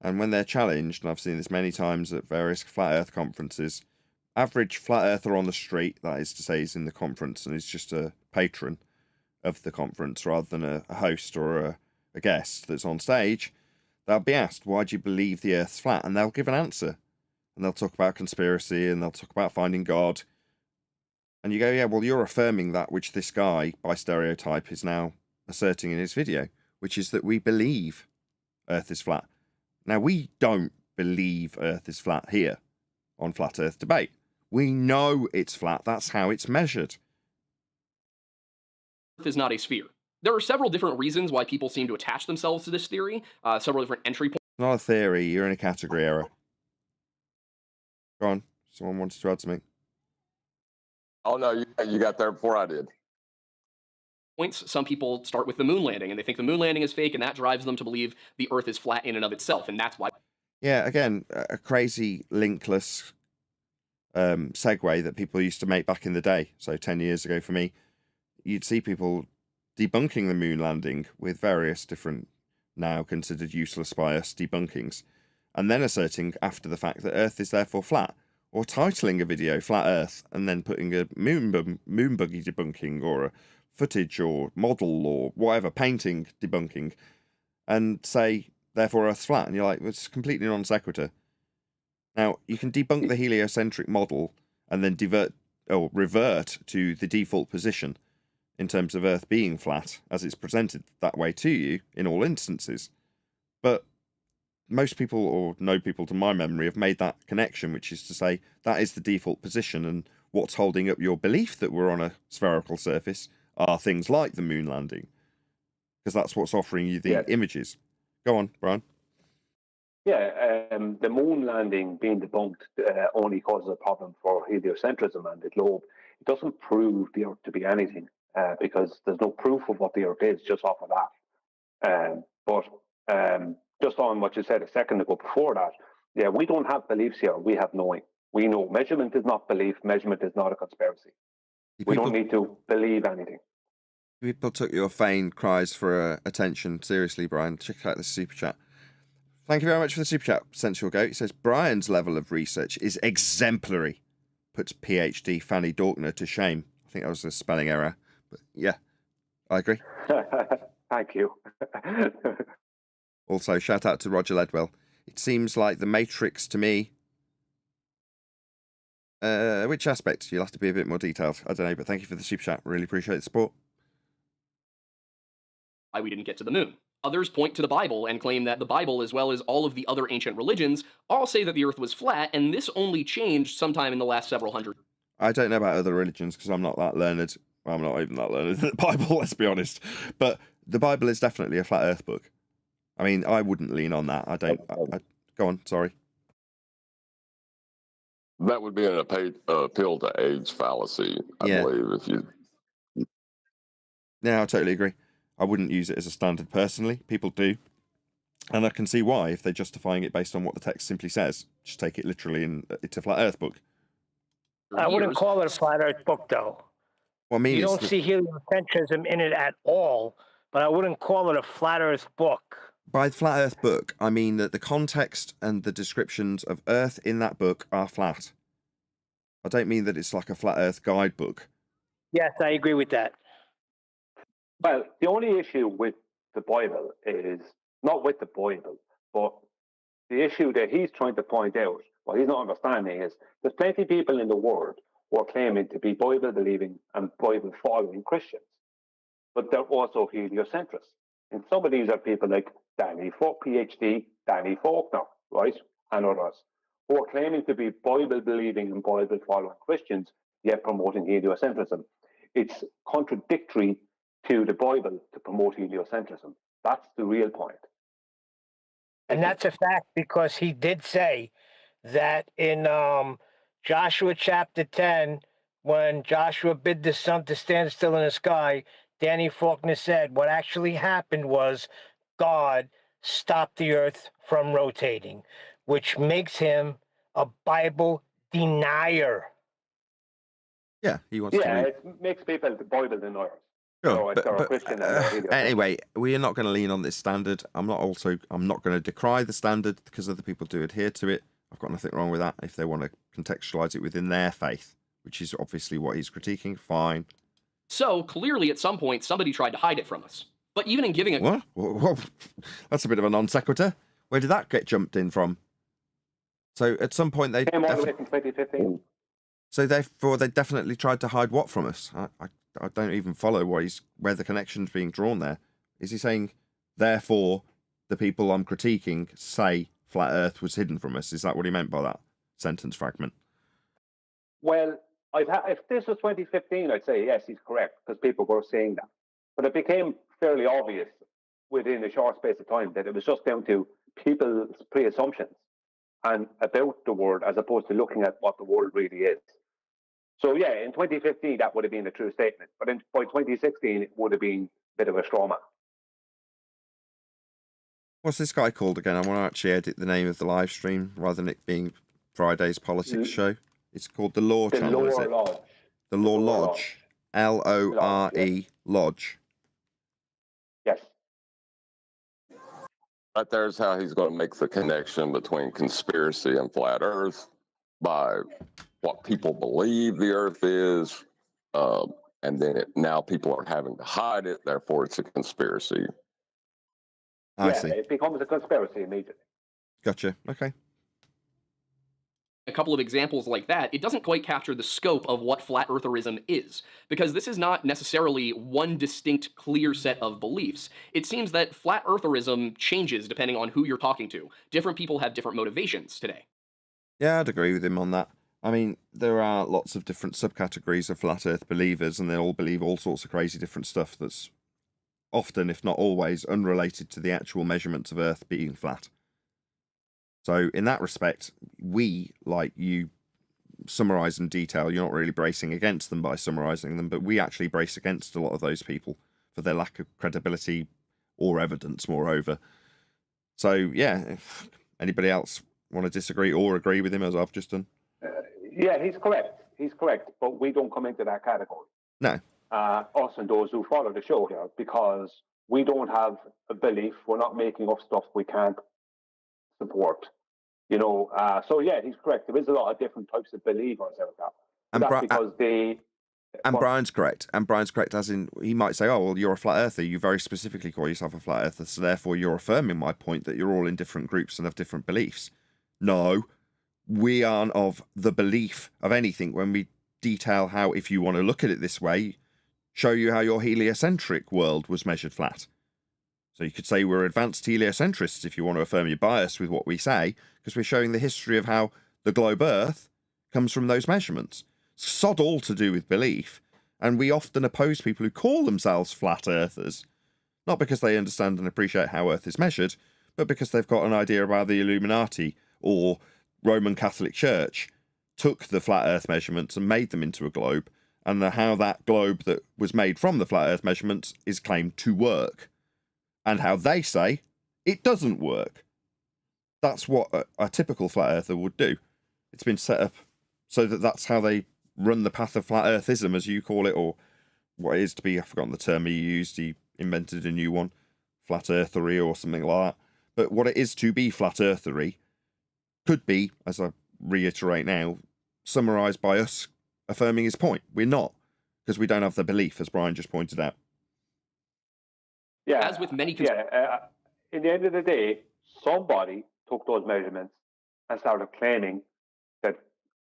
And when they're challenged, and I've seen this many times at various Flat Earth conferences, average Flat Earther on the street, that is to say, is in the conference and is just a patron of the conference rather than a host or a guest that's on stage, they'll be asked, why do you believe the Earth's flat? And they'll give an answer. And they'll talk about conspiracy and they'll talk about finding God. And you go, yeah, well, you're affirming that which this guy, by stereotype, is now asserting in his video, which is that we believe Earth is flat. Now, we don't believe Earth is flat here on Flat Earth Debate. We know it's flat. That's how it's measured. Earth is not a sphere. There are several different reasons why people seem to attach themselves to this theory, several different entry points. Not a theory. You're in a category error. Go on. Someone wanted to add something. Oh, no, you got there before I did. Some people start with the moon landing, and they think the moon landing is fake, and that drives them to believe the Earth is flat in and of itself, and that's why... Yeah, again, a crazy linkless segue that people used to make back in the day. So 10 years ago for me, you'd see people debunking the moon landing with various different, now considered useless by us, debunkings, and then asserting after the fact that Earth is therefore flat, or titling a video Flat Earth, and then putting a moon buggy debunking, or a footage, or model, or whatever, painting debunking, and say, therefore Earth's flat, and you're like, well, it's completely non sequitur. Now, you can debunk the heliocentric model, and then revert to the default position, in terms of Earth being flat, as it's presented that way to you in all instances. But most people, or no people to my memory, have made that connection, which is to say that is the default position, and what's holding up your belief that we're on a spherical surface are things like the moon landing, because that's what's offering you the images. Go on, Brian. Yeah, the moon landing being debunked only causes a problem for heliocentrism and the globe. It doesn't prove the Earth to be anything. Because there's no proof of what the Earth is just off of that. But just on what you said a second ago before that, yeah, we don't have beliefs here. We have knowing. We know measurement is not belief. Measurement is not a conspiracy. We don't need to believe anything. People took your feigned cries for attention seriously, Brian. Check out the super chat. Thank you very much for the super chat, Sensual Goat. It says, Brian's level of research is exemplary. Puts PhD Fanny Dorkner to shame. I think that was a spelling error. But yeah, I agree. Thank you. Also, shout out to Roger Ledwell. It seems like the Matrix to me. Which aspect? You'll have to be a bit more detailed. I don't know, but thank you for the super chat. Really appreciate the support. Why we didn't get to the moon. Others point to the Bible and claim that the Bible, as well as all of the other ancient religions, all say that the Earth was flat, and this only changed sometime in the last several hundred. I don't know about other religions because I'm not that learned. Well, I'm not even that learned in the Bible, let's be honest. But the Bible is definitely a flat Earth book. I mean, I wouldn't lean on that. I don't. Go on, sorry. That would be an appeal to age fallacy, I believe. If you. Yeah, I totally agree. I wouldn't use it as a standard personally. People do. And I can see why, if they're justifying it based on what the text simply says. Just take it literally and it's a flat Earth book. I wouldn't call it a flat Earth book, though. Well, I mean, you don't see heliocentrism in it at all, but I wouldn't call it a flat Earth book. By flat Earth book, I mean that the context and the descriptions of Earth in that book are flat. I don't mean that it's like a flat Earth guidebook. Yes, I agree with that. Well, the only issue with the Bible is not with the Bible, but the issue that he's trying to point out, what he's not understanding is there's plenty of people in the world who are claiming to be Bible believing and Bible following Christians, but they're also heliocentrists. And some of these are people like Danny Falk, PhD, Danny Faulkner, right, and others, who are claiming to be Bible believing and Bible following Christians, yet promoting heliocentrism. It's contradictory to the Bible to promote heliocentrism. That's the real point. And that's a fact, because he did say that in Joshua chapter 10, when Joshua bid the sun to stand still in the sky, Danny Faulkner said what actually happened was God stopped the earth from rotating, which makes him a Bible denier. Yeah, he wants to. Yeah, it makes people the Bible deniers. Sure, Christian anyway, we are not going to lean on this standard. I'm not going to decry the standard because other people do adhere to it. I've got nothing wrong with that. If they want to contextualize it within their faith, which is obviously what he's critiquing, fine. So clearly, at some point, somebody tried to hide it from us. But even in giving it, what? Whoa. That's a bit of a non sequitur. Where did that get jumped in from? So at some point they came all the way from 2015. So therefore they definitely tried to hide what from us? I don't even follow where the connection's being drawn there. Is he saying, therefore, the people I'm critiquing say flat Earth was hidden from us? Is that what he meant by that sentence fragment? Well, if this was 2015, I'd say yes, he's correct, because people were saying that. But it became fairly obvious within a short space of time that it was just down to people's pre-assumptions and about the world, as opposed to looking at what the world really is. So yeah, in 2015, that would have been a true statement. But by 2016, it would have been a bit of a straw man. What's this guy called again? I want to actually edit the name of the live stream rather than it being Friday's politics show. It's called The Law Channel, is it? Lodge. The Law Lodge. Lore Lodge. Yes. Right there's how he's going to make the connection between conspiracy and flat Earth by what people believe the Earth is, and then now people are having to hide it, therefore it's a conspiracy. I see. It becomes a conspiracy immediately. Gotcha. Okay. a couple of examples like that, it doesn't quite capture the scope of what flat eartherism is, because this is not necessarily one distinct, clear set of beliefs. It seems that flat eartherism changes depending on who you're talking to. Different people have different motivations today. Yeah, I'd agree with him on that. I mean, there are lots of different subcategories of flat earth believers, and they all believe all sorts of crazy different stuff that's often, if not always, unrelated to the actual measurements of Earth being flat. So in that respect, we, like you, summarize in detail. You're not really bracing against them by summarizing them, but we actually brace against a lot of those people for their lack of credibility or evidence, moreover. So, yeah, if anybody else want to disagree or agree with him, as I've just done? Yeah, he's correct. He's correct, but we don't come into that category. No. Us and those who follow the show here, because we don't have a belief. We're not making up stuff we can't support. You know, so yeah, he's correct. There is a lot of different types of believers out there. And that's because they... And Brian's correct. And Brian's correct as in, he might say, oh, well, you're a flat earther. You very specifically call yourself a flat earther, so therefore you're affirming my point that you're all in different groups and have different beliefs. No, we aren't of the belief of anything when we detail how, if you want to look at it this way, show you how your heliocentric world was measured flat. So you could say we're advanced heliocentrists if you want to affirm your bias with what we say, because we're showing the history of how the globe Earth comes from those measurements. Sod all to do with belief, and we often oppose people who call themselves flat earthers, not because they understand and appreciate how Earth is measured, but because they've got an idea about the Illuminati or Roman Catholic Church took the flat Earth measurements and made them into a globe, and how that globe that was made from the flat Earth measurements is claimed to work, and how they say it doesn't work. That's what a typical flat earther would do. It's been set up so that that's how they run the path of flat earthism, as you call it, or what it is to be, I've forgotten the term he used, he invented a new one, flat earthery or something like that. But what it is to be flat earthery could be, as I reiterate now, summarised by us affirming his point. We're not, because we don't have the belief, as Brian just pointed out. Yeah. As with many... In the end of the day, somebody took those measurements and started claiming that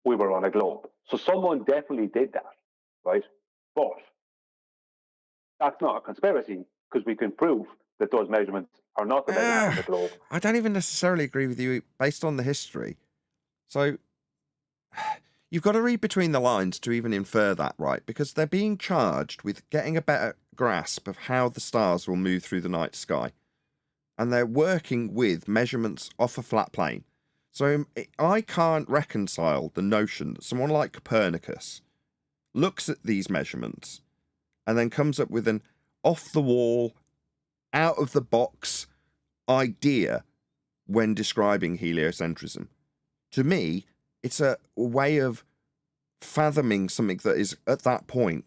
we were on a globe. So someone definitely did that, right? But that's not a conspiracy, because we can prove that those measurements are not the measurements of the globe. I don't even necessarily agree with you based on the history. So you've got to read between the lines to even infer that, right? Because they're being charged with getting a better grasp of how the stars will move through the night sky. And they're working with measurements off a flat plane. So I can't reconcile the notion that someone like Copernicus looks at these measurements and then comes up with an off-the-wall, out-of-the-box idea when describing heliocentrism. To me, it's a way of fathoming something that is, at that point,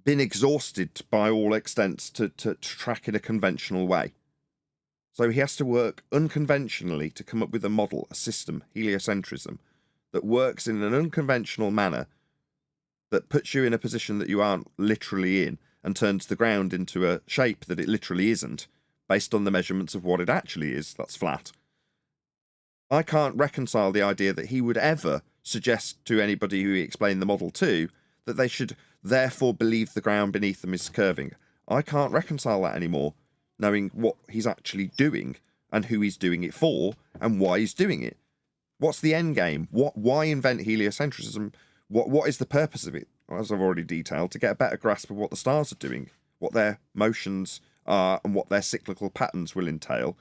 been exhausted by all extents to track in a conventional way. So he has to work unconventionally to come up with a model, a system, heliocentrism, that works in an unconventional manner that puts you in a position that you aren't literally in and turns the ground into a shape that it literally isn't, based on the measurements of what it actually is, that's flat. I can't reconcile the idea that he would ever suggest to anybody who he explained the model to that they should therefore believe the ground beneath them is curving. I can't reconcile that anymore, knowing what he's actually doing and who he's doing it for and why he's doing it. What's the end game? Why invent heliocentrism? What is the purpose of it? As I've already detailed, to get a better grasp of what the stars are doing, what their motions are and what their cyclical patterns will entail.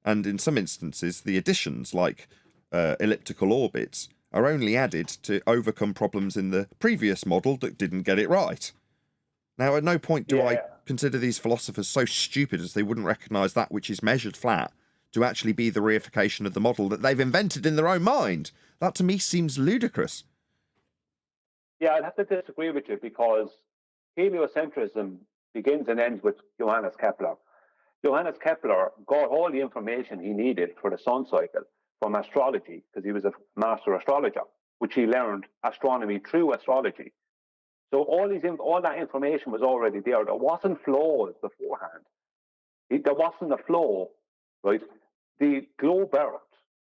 And in some instances, the additions, like elliptical orbits, are only added to overcome problems in the previous model that didn't get it right. Now, at no point do I consider these philosophers so stupid as they wouldn't recognise that which is measured flat to actually be the reification of the model that they've invented in their own mind. That to me seems ludicrous. Yeah, I'd have to disagree with you, because heliocentrism begins and ends with Johannes Kepler. Johannes Kepler got all the information he needed for the sun cycle from astrology, because he was a master astrologer, which he learned astronomy through astrology. So all that information was already there. There wasn't flaws beforehand. There wasn't a flaw, right? The globe Earth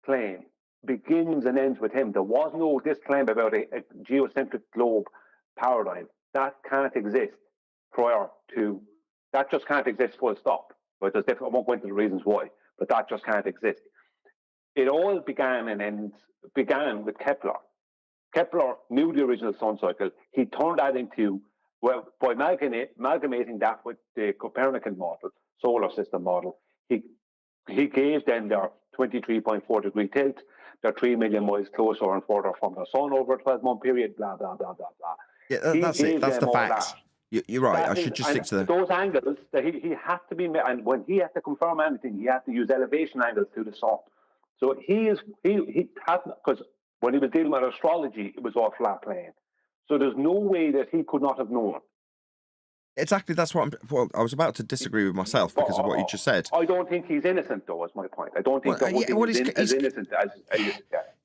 claim begins and ends with him. There was no disclaim about a geocentric globe paradigm. That can't exist prior to, that just can't exist full stop. But there's I won't go into the reasons why, but that just can't exist. It all began with Kepler. Kepler knew the original sun cycle. He turned that into, well, by amalgamating that with the Copernican model, solar system model, he gave them their 23.4 degree tilt, they're 3 million miles closer and further from the sun over a 12-month period, blah, blah, blah, blah, blah. Yeah, that's it. That's the facts. You're right. I should just stick to those angles that he had to be, and when he had to confirm anything, he had to use elevation angles to the sun. So he had, because when he was dealing with astrology, it was all flat plane. So there's no way that he could not have known. Exactly, that's what I was about to disagree with myself because of what you just said. I don't think he's innocent, though, is my point. I don't think he's as innocent as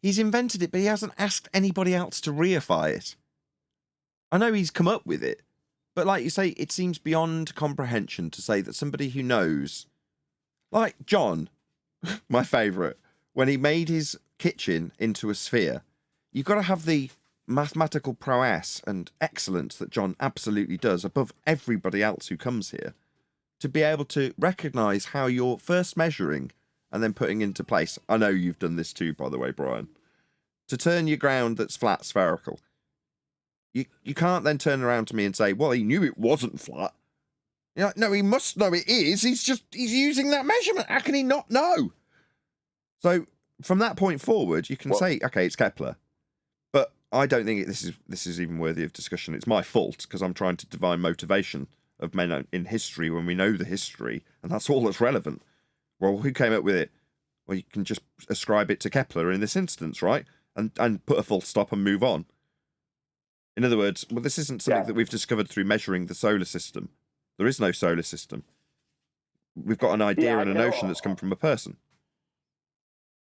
he's invented it, but he hasn't asked anybody else to reify it. I know he's come up with it, but like you say, it seems beyond comprehension to say that somebody who knows, like John, my favourite, when he made his kitchen into a sphere, you've got to have the mathematical prowess and excellence that John absolutely does above everybody else who comes here to be able to recognise how you're first measuring and then putting into place. I know you've done this too, by the way, Brian. To turn your ground that's flat spherical. You can't then turn around to me and say, well, he knew it wasn't flat. You're like, no, he must know it is. He's using that measurement. How can he not know? So from that point forward, you can say, okay, it's Kepler. But I don't think this is even worthy of discussion. It's my fault because I'm trying to divine motivation of men in history when we know the history, and that's all that's relevant. Well, who came up with it? Well, you can just ascribe it to Kepler in this instance, right? And put a full stop and move on. In other words, well, this isn't something that we've discovered through measuring the solar system. There is no solar system. We've got an idea and a notion that's come from a person.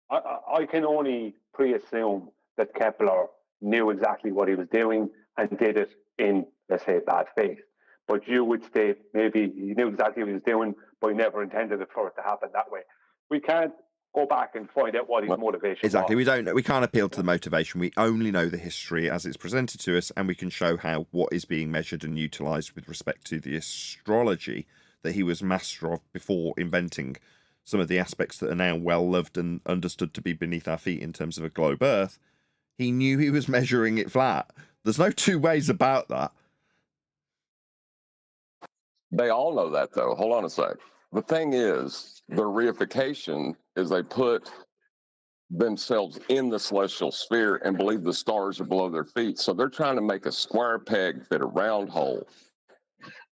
I can only pre-assume that Kepler knew exactly what he was doing and did it in, let's say, bad faith. But you would state maybe he knew exactly what he was doing, but he never intended it for it to happen that way. We can't go back and find out what his motivation exactly. was. We can't appeal to the motivation. We only know the history as it's presented to us, and we can show how what is being measured and utilised with respect to the astrology that he was master of before inventing some of the aspects that are now well loved and understood to be beneath our feet in terms of a globe Earth. He knew he was measuring it flat. There's no two ways about that. They all know that, though. Hold on a sec. The thing is, their reification is they put themselves in the celestial sphere and believe the stars are below their feet. So they're trying to make a square peg fit a round hole.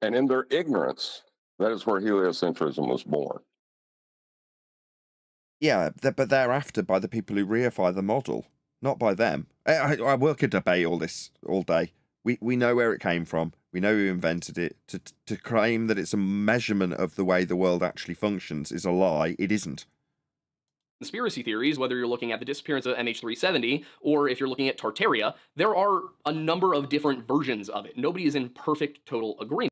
And in their ignorance, that is where heliocentrism was born. Yeah, but thereafter by the people who reify the model, not by them. I could debate all this all day. We know where it came from. We know who invented it. To claim that it's a measurement of the way the world actually functions is a lie. It isn't. Conspiracy theories, whether you're looking at the disappearance of MH370 or if you're looking at Tartaria, there are a number of different versions of it. Nobody is in perfect total agreement.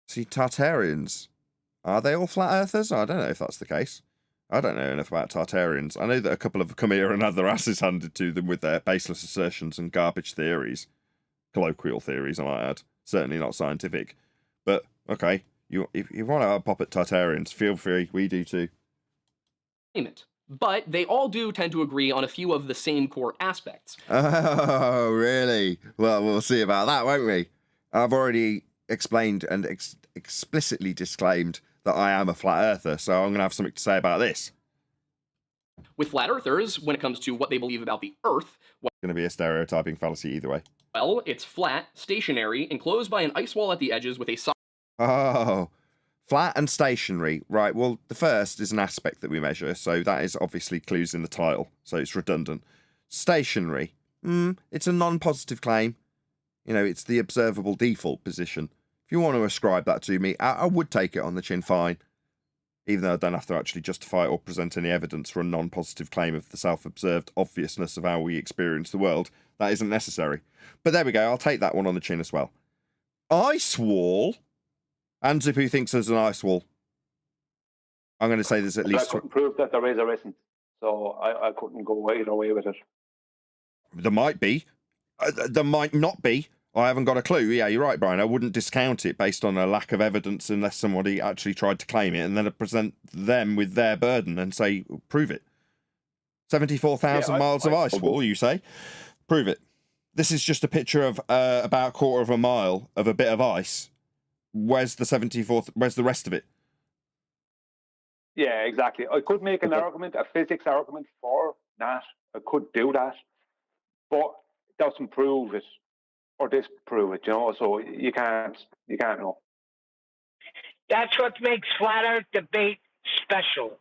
See, Tartarians, are they all flat earthers? I don't know if that's the case. I don't know enough about Tartarians. I know that a couple have come here and had their asses handed to them with their baseless assertions and garbage theories. Colloquial theories, I might add. Certainly not scientific. But, okay, if you want to have a pop at Tartarians, feel free. We do too. But they all do tend to agree on a few of the same core aspects. Oh, really? Well, we'll see about that, won't we? I've already explained and explicitly disclaimed that I am a flat earther, so I'm going to have something to say about this. With flat earthers, when it comes to what they believe about the Earth, It's going to be a stereotyping fallacy either way. well, it's flat, stationary, enclosed by an ice wall at the edges with a solid... Oh, flat and stationary. Right, well, the first is an aspect that we measure, so that is obviously clues in the title, so it's redundant. Stationary. It's a non-positive claim. You know, it's the observable default position. If you want to ascribe that to me, I would take it on the chin fine, even though I don't have to actually justify it or present any evidence for a non-positive claim of the self-observed obviousness of how we experience the world. That isn't necessary. But there we go, I'll take that one on the chin as well. Ice wall? Hands up who thinks there's an ice wall. I'm going to say there's at least... I couldn't prove that there is or isn't, so I couldn't go either way with it. There might be. There might not be. I haven't got a clue. Yeah, you're right, Brian. I wouldn't discount it based on a lack of evidence unless somebody actually tried to claim it and then I'd present them with their burden and say, prove it. 74,000 miles of ice wall, you say? Prove it. This is just a picture of about a quarter of a mile of a bit of ice. Where's the rest of it? Yeah, exactly. I could make an argument, a physics argument for that. I could do that. But it doesn't prove it or disprove it, you know, so you can't know. That's what makes flat earth debate special.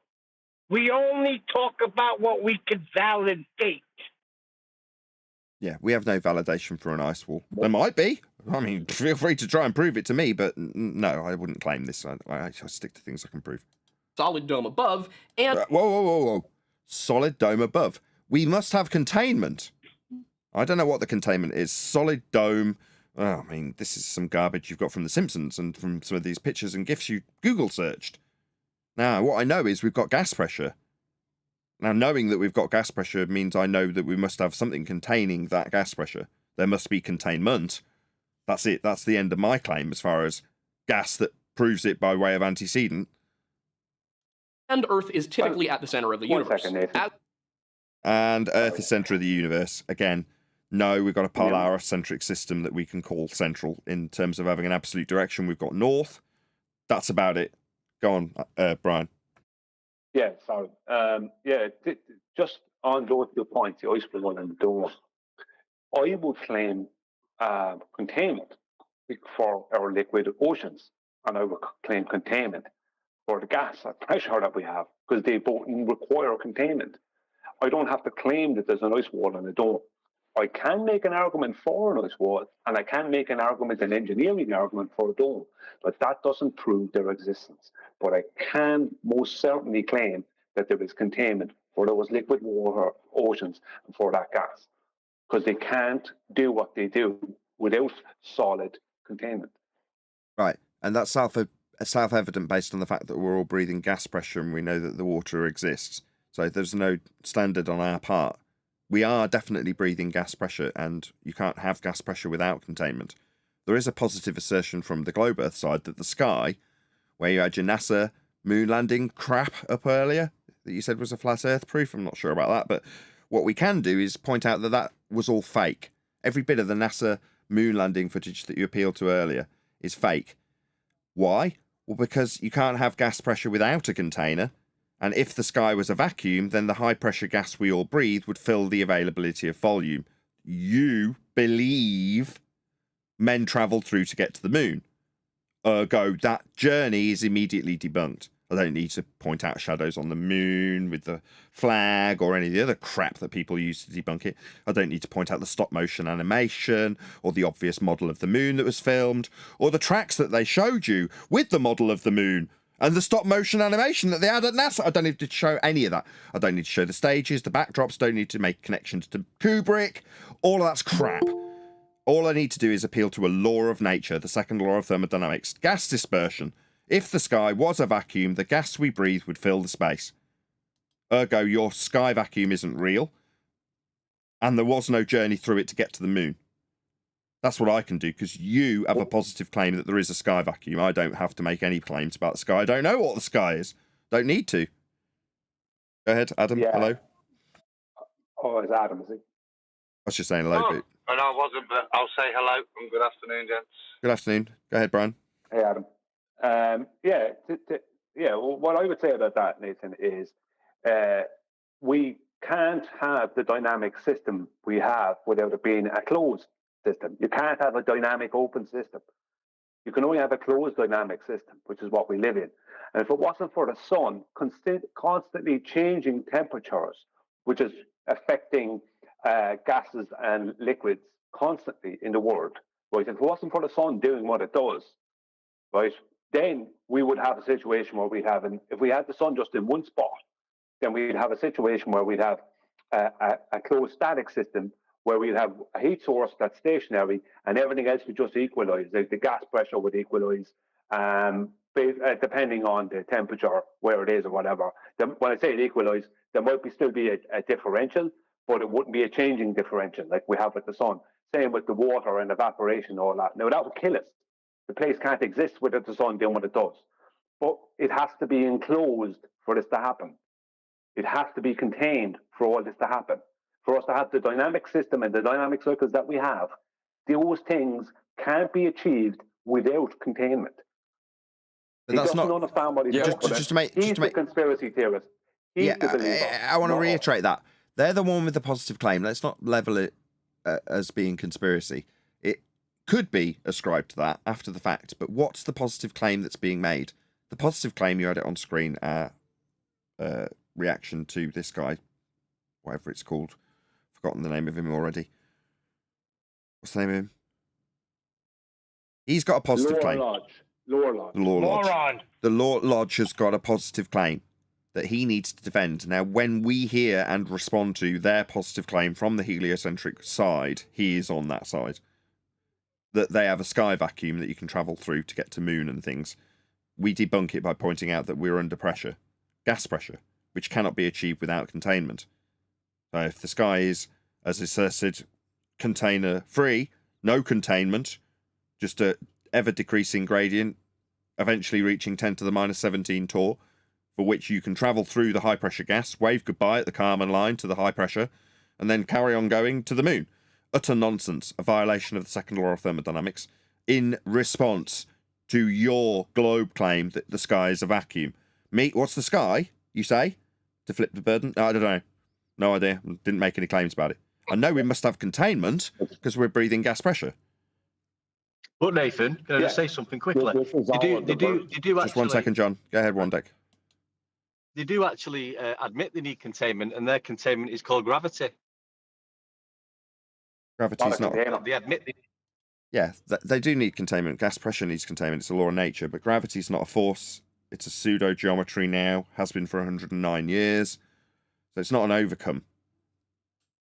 We only talk about what we can validate. Yeah, we have no validation for an ice wall. There might be. I mean, feel free to try and prove it to me, but no, I wouldn't claim this. I stick to things I can prove. Solid dome above, and... Whoa. Solid dome above. We must have containment. I don't know what the containment is. Solid dome. Oh, I mean, this is some garbage you've got from The Simpsons and from some of these pictures and GIFs you Google searched. Now, what I know is we've got gas pressure. Now, knowing that we've got gas pressure means I know that we must have something containing that gas pressure. There must be containment. That's it. That's the end of my claim as far as gas that proves it by way of antecedent. And Earth is typically at the center of the universe. Second, Nathan. And Earth is center of the universe. Again, no, we've got a polar-centric system that we can call central in terms of having an absolute direction. We've got north. That's about it. Go on, Brian. Yeah, sorry. Just on those two points, the ice wall and the dome, I would claim containment for our liquid oceans, and I would claim containment for the gas and pressure that we have, because they both require containment. I don't have to claim that there's an ice wall and a dome. I can make an argument for an ice wall, and I can make an engineering argument for a dome, but that doesn't prove their existence. But I can most certainly claim that there is containment for those liquid water oceans and for that gas. because they can't do what they do without solid containment. Right, and that's self-evident based on the fact that we're all breathing gas pressure and we know that the water exists. So there's no standard on our part. We are definitely breathing gas pressure, and you can't have gas pressure without containment. There is a positive assertion from the Globe Earth side that the sky, where you had your NASA moon landing crap up earlier, that you said was a flat Earth proof, I'm not sure about that, but what we can do is point out that that was all fake. Every bit of the NASA moon landing footage that you appealed to earlier is fake. Why? Well, because you can't have gas pressure without a container, and if the sky was a vacuum, then the high pressure gas we all breathe would fill the availability of volume. You believe men travelled through to get to the moon. Ergo, that journey is immediately debunked. I don't need to point out shadows on the moon with the flag or any of the other crap that people use to debunk it. I don't need to point out the stop motion animation or the obvious model of the moon that was filmed or the tracks that they showed you with the model of the moon and the stop motion animation that they had at NASA. I don't need to show any of that. I don't need to show the stages, the backdrops, don't need to make connections to Kubrick. All of that's crap. All I need to do is appeal to a law of nature, the second law of thermodynamics, gas dispersion. If the sky was a vacuum, the gas we breathe would fill the space. Ergo, your sky vacuum isn't real, and there was no journey through it to get to the moon. That's what I can do, because you have a positive claim that there is a sky vacuum. I don't have to make any claims about the sky. I don't know what the sky is. Don't need to. Go ahead, Adam. Yeah. Hello. Oh, it's Adam, is he? I was just saying hello. Oh, and I wasn't, but I'll say hello and good afternoon, gents. Good afternoon. Go ahead, Brian. Hey, Adam. Well, what I would say about that, Nathan, is we can't have the dynamic system we have without it being a closed system. You can't have a dynamic open system. You can only have a closed dynamic system, which is what we live in. And if it wasn't for the sun constantly changing temperatures, which is affecting gases and liquids constantly in the world, right? If it wasn't for the sun doing what it does, right, then we would have a situation where we'd have, if we had the sun just in one spot, then we'd have a situation where we'd have a closed static system where we'd have a heat source that's stationary and everything else would just equalize. Like the gas pressure would equalize, depending on the temperature, where it is or whatever. When I say it equalize, there might still be a differential, but it wouldn't be a changing differential like we have with the sun. Same with the water and evaporation and all that. Now, that would kill us. The place can't exist without the sun doing what it does. But it has to be enclosed for this to happen. It has to be contained for all this to happen. For us to have the dynamic system and the dynamic cycles that we have, those things can't be achieved without containment. But that's not understand what he's just to make the conspiracy theorist. I want to reiterate that. They're the one with the positive claim. Let's not level it as being conspiracy. It could be ascribed to that after the fact, but what's the positive claim that's being made? The positive claim, you had it on screen, reaction to this guy, whatever it's called. Forgotten the name of him already. What's the name of him? He's got a positive claim. Law Lodge. The Law Lodge has got a positive claim that he needs to defend. Now, when we hear and respond to their positive claim from the heliocentric side, he is on that side. That they have a sky vacuum that you can travel through to get to moon and things. We debunk it by pointing out that we're under pressure. Gas pressure, which cannot be achieved without containment. So if the sky is, as I said, container free, no containment, just a ever decreasing gradient, eventually reaching 10 to the minus 17 torr, for which you can travel through the high pressure gas, wave goodbye at the Kármán line to the high pressure, and then carry on going to the moon. Utter nonsense, a violation of the second law of thermodynamics, in response to your globe claim that the sky is a vacuum. What's the sky, you say? To flip the burden? I don't know. No idea. Didn't make any claims about it. I know we must have containment because we're breathing gas pressure. But Nathan, can I just say something quickly? They do actually, just 1 second, John. Go ahead, Wandek. They do actually admit they need containment, and their containment is called gravity. Gravity's not. They admit they... Yeah, they do need containment. Gas pressure needs containment. It's a law of nature, but gravity's not a force. It's a pseudo geometry now. Has been for 109 years. So it's not an overcome.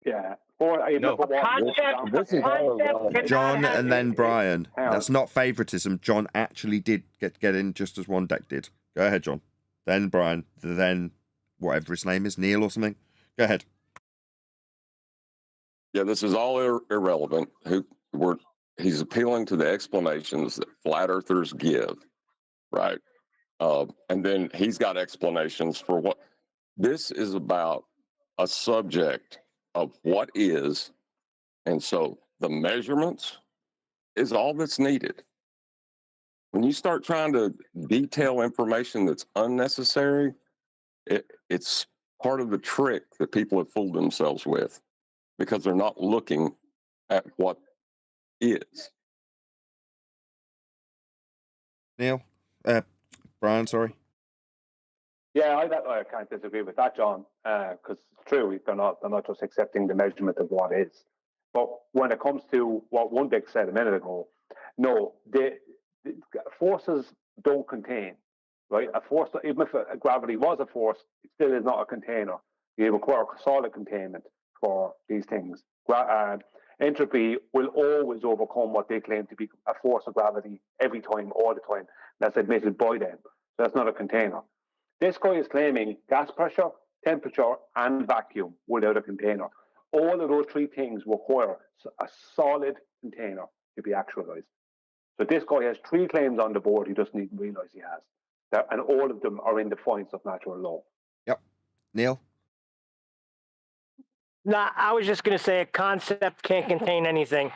Yeah. No. This is all, John and then Brian. That's not favoritism. John actually did get in just as one deck did. Go ahead, John. Then Brian. Then whatever his name is, Neil or something. Go ahead. yeah, this is all irrelevant. He's appealing to the explanations that flat earthers give, right? And then he's got explanations for what this is about, a subject of what is. And so the measurements is all that's needed. When you start trying to detail information that's unnecessary, it's part of the trick that people have fooled themselves with because they're not looking at what is. Neil? Brian, sorry. Yeah, I can't disagree with that, John, because it's true. They're not just accepting the measurement of what is. But when it comes to what one Dick said a minute ago, no, the forces don't contain, right? A force, even if gravity was a force, it still is not a container. You require solid containment for these things. Entropy will always overcome what they claim to be a force of gravity every time, all the time. That's admitted by them. So that's not a container. This guy is claiming gas pressure, temperature, and vacuum without a container. All of those three things require a solid container to be actualized. So this guy has three claims on the board he doesn't even realize he has. And all of them are in defiance of natural law. Yep. Neil? Nah, I was just going to say a concept can't contain anything.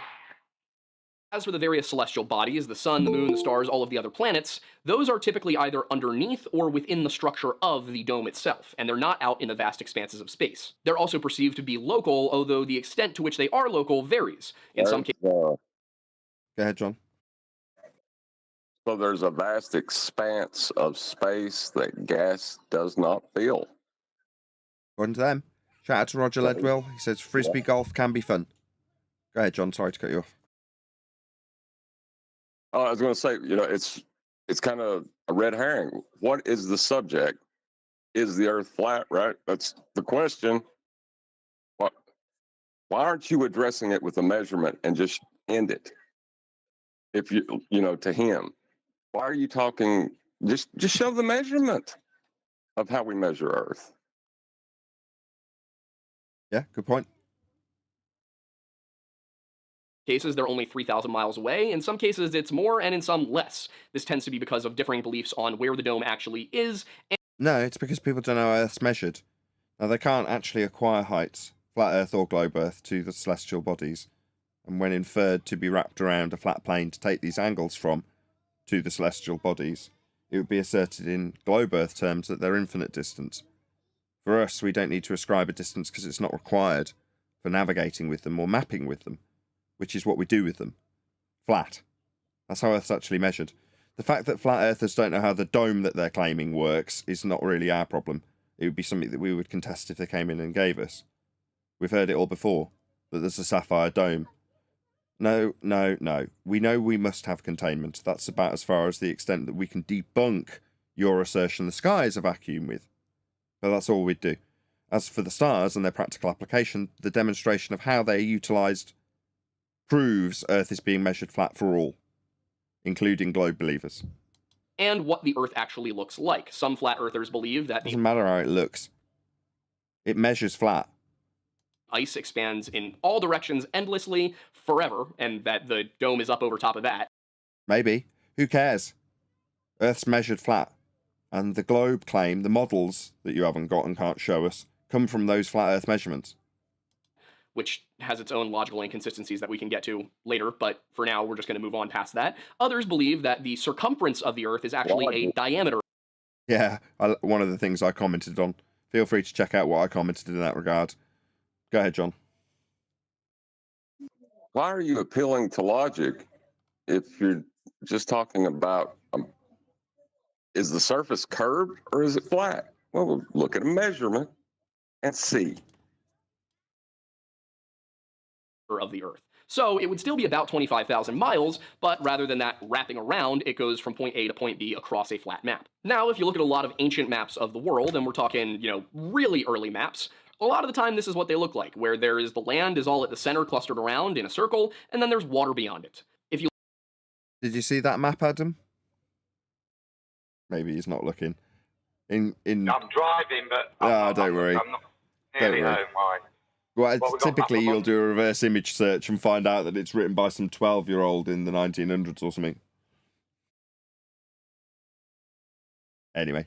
As for the various celestial bodies, the sun, the moon, the stars, all of the other planets, those are typically either underneath or within the structure of the dome itself, and they're not out in the vast expanses of space. They're also perceived to be local, although the extent to which they are local varies. In some cases... Go ahead, John. So there's a vast expanse of space that gas does not fill. According to them. Shout out to Roger Ledwell. He says frisbee golf can be fun. Go ahead, John. Sorry to cut you off. Oh, I was going to say, it's kind of a red herring. What is the subject? Is the Earth flat? Right. That's the question. Why aren't you addressing it with a measurement and just end it? If to him, why are you talking? Just show the measurement of how we measure Earth. Yeah, good point. Cases, they're only 3,000 miles away. In some cases, it's more, and in some, less. This tends to be because of differing beliefs on where the dome actually is. No, it's because people don't know how Earth's measured. Now, they can't actually acquire heights, flat Earth or globe Earth, to the celestial bodies. And when inferred to be wrapped around a flat plane to take these angles from to the celestial bodies, it would be asserted in globe Earth terms that they're infinite distance. For us, we don't need to ascribe a distance because it's not required for navigating with them or mapping with them, which is what we do with them. Flat. That's how Earth's actually measured. The fact that flat earthers don't know how the dome that they're claiming works is not really our problem. It would be something that we would contest if they came in and gave us. We've heard it all before, that there's a sapphire dome. No. We know we must have containment. That's about as far as the extent that we can debunk your assertion the sky is a vacuum with. But that's all we'd do. As for the stars and their practical application, the demonstration of how they are utilised proves Earth is being measured flat for all, including globe believers. And what the Earth actually looks like. Some flat earthers believe that Doesn't matter how it looks. It measures flat. Ice expands in all directions endlessly, forever, and that the dome is up over top of that. Maybe. Who cares? Earth's measured flat. And the globe claim, the models that you haven't got and can't show us, come from those flat Earth measurements. Which has its own logical inconsistencies that we can get to later, but for now we're just going to move on past that. Others believe that the circumference of the Earth is actually a diameter. Yeah, one of the things I commented on. Feel free to check out what I commented in that regard. Go ahead, John. Why are you appealing to logic if you're just talking about is the surface curved or is it flat? Well, we'll look at a measurement and see. Of the Earth. So it would still be about 25,000 miles, but rather than that wrapping around, it goes from point A to point B across a flat map. Now, if you look at a lot of ancient maps of the world, and we're talking, really early maps, A lot of the time, this is what they look like, where the land is all at the center clustered around in a circle, and then there's water beyond it. If you Did you see that map, Adam? Maybe he's not looking. I'm driving, but don't worry. I'm not nearly home. Why? Well, typically you'll do a reverse image search and find out that it's written by some 12-year-old in the 1900s or something. Anyway.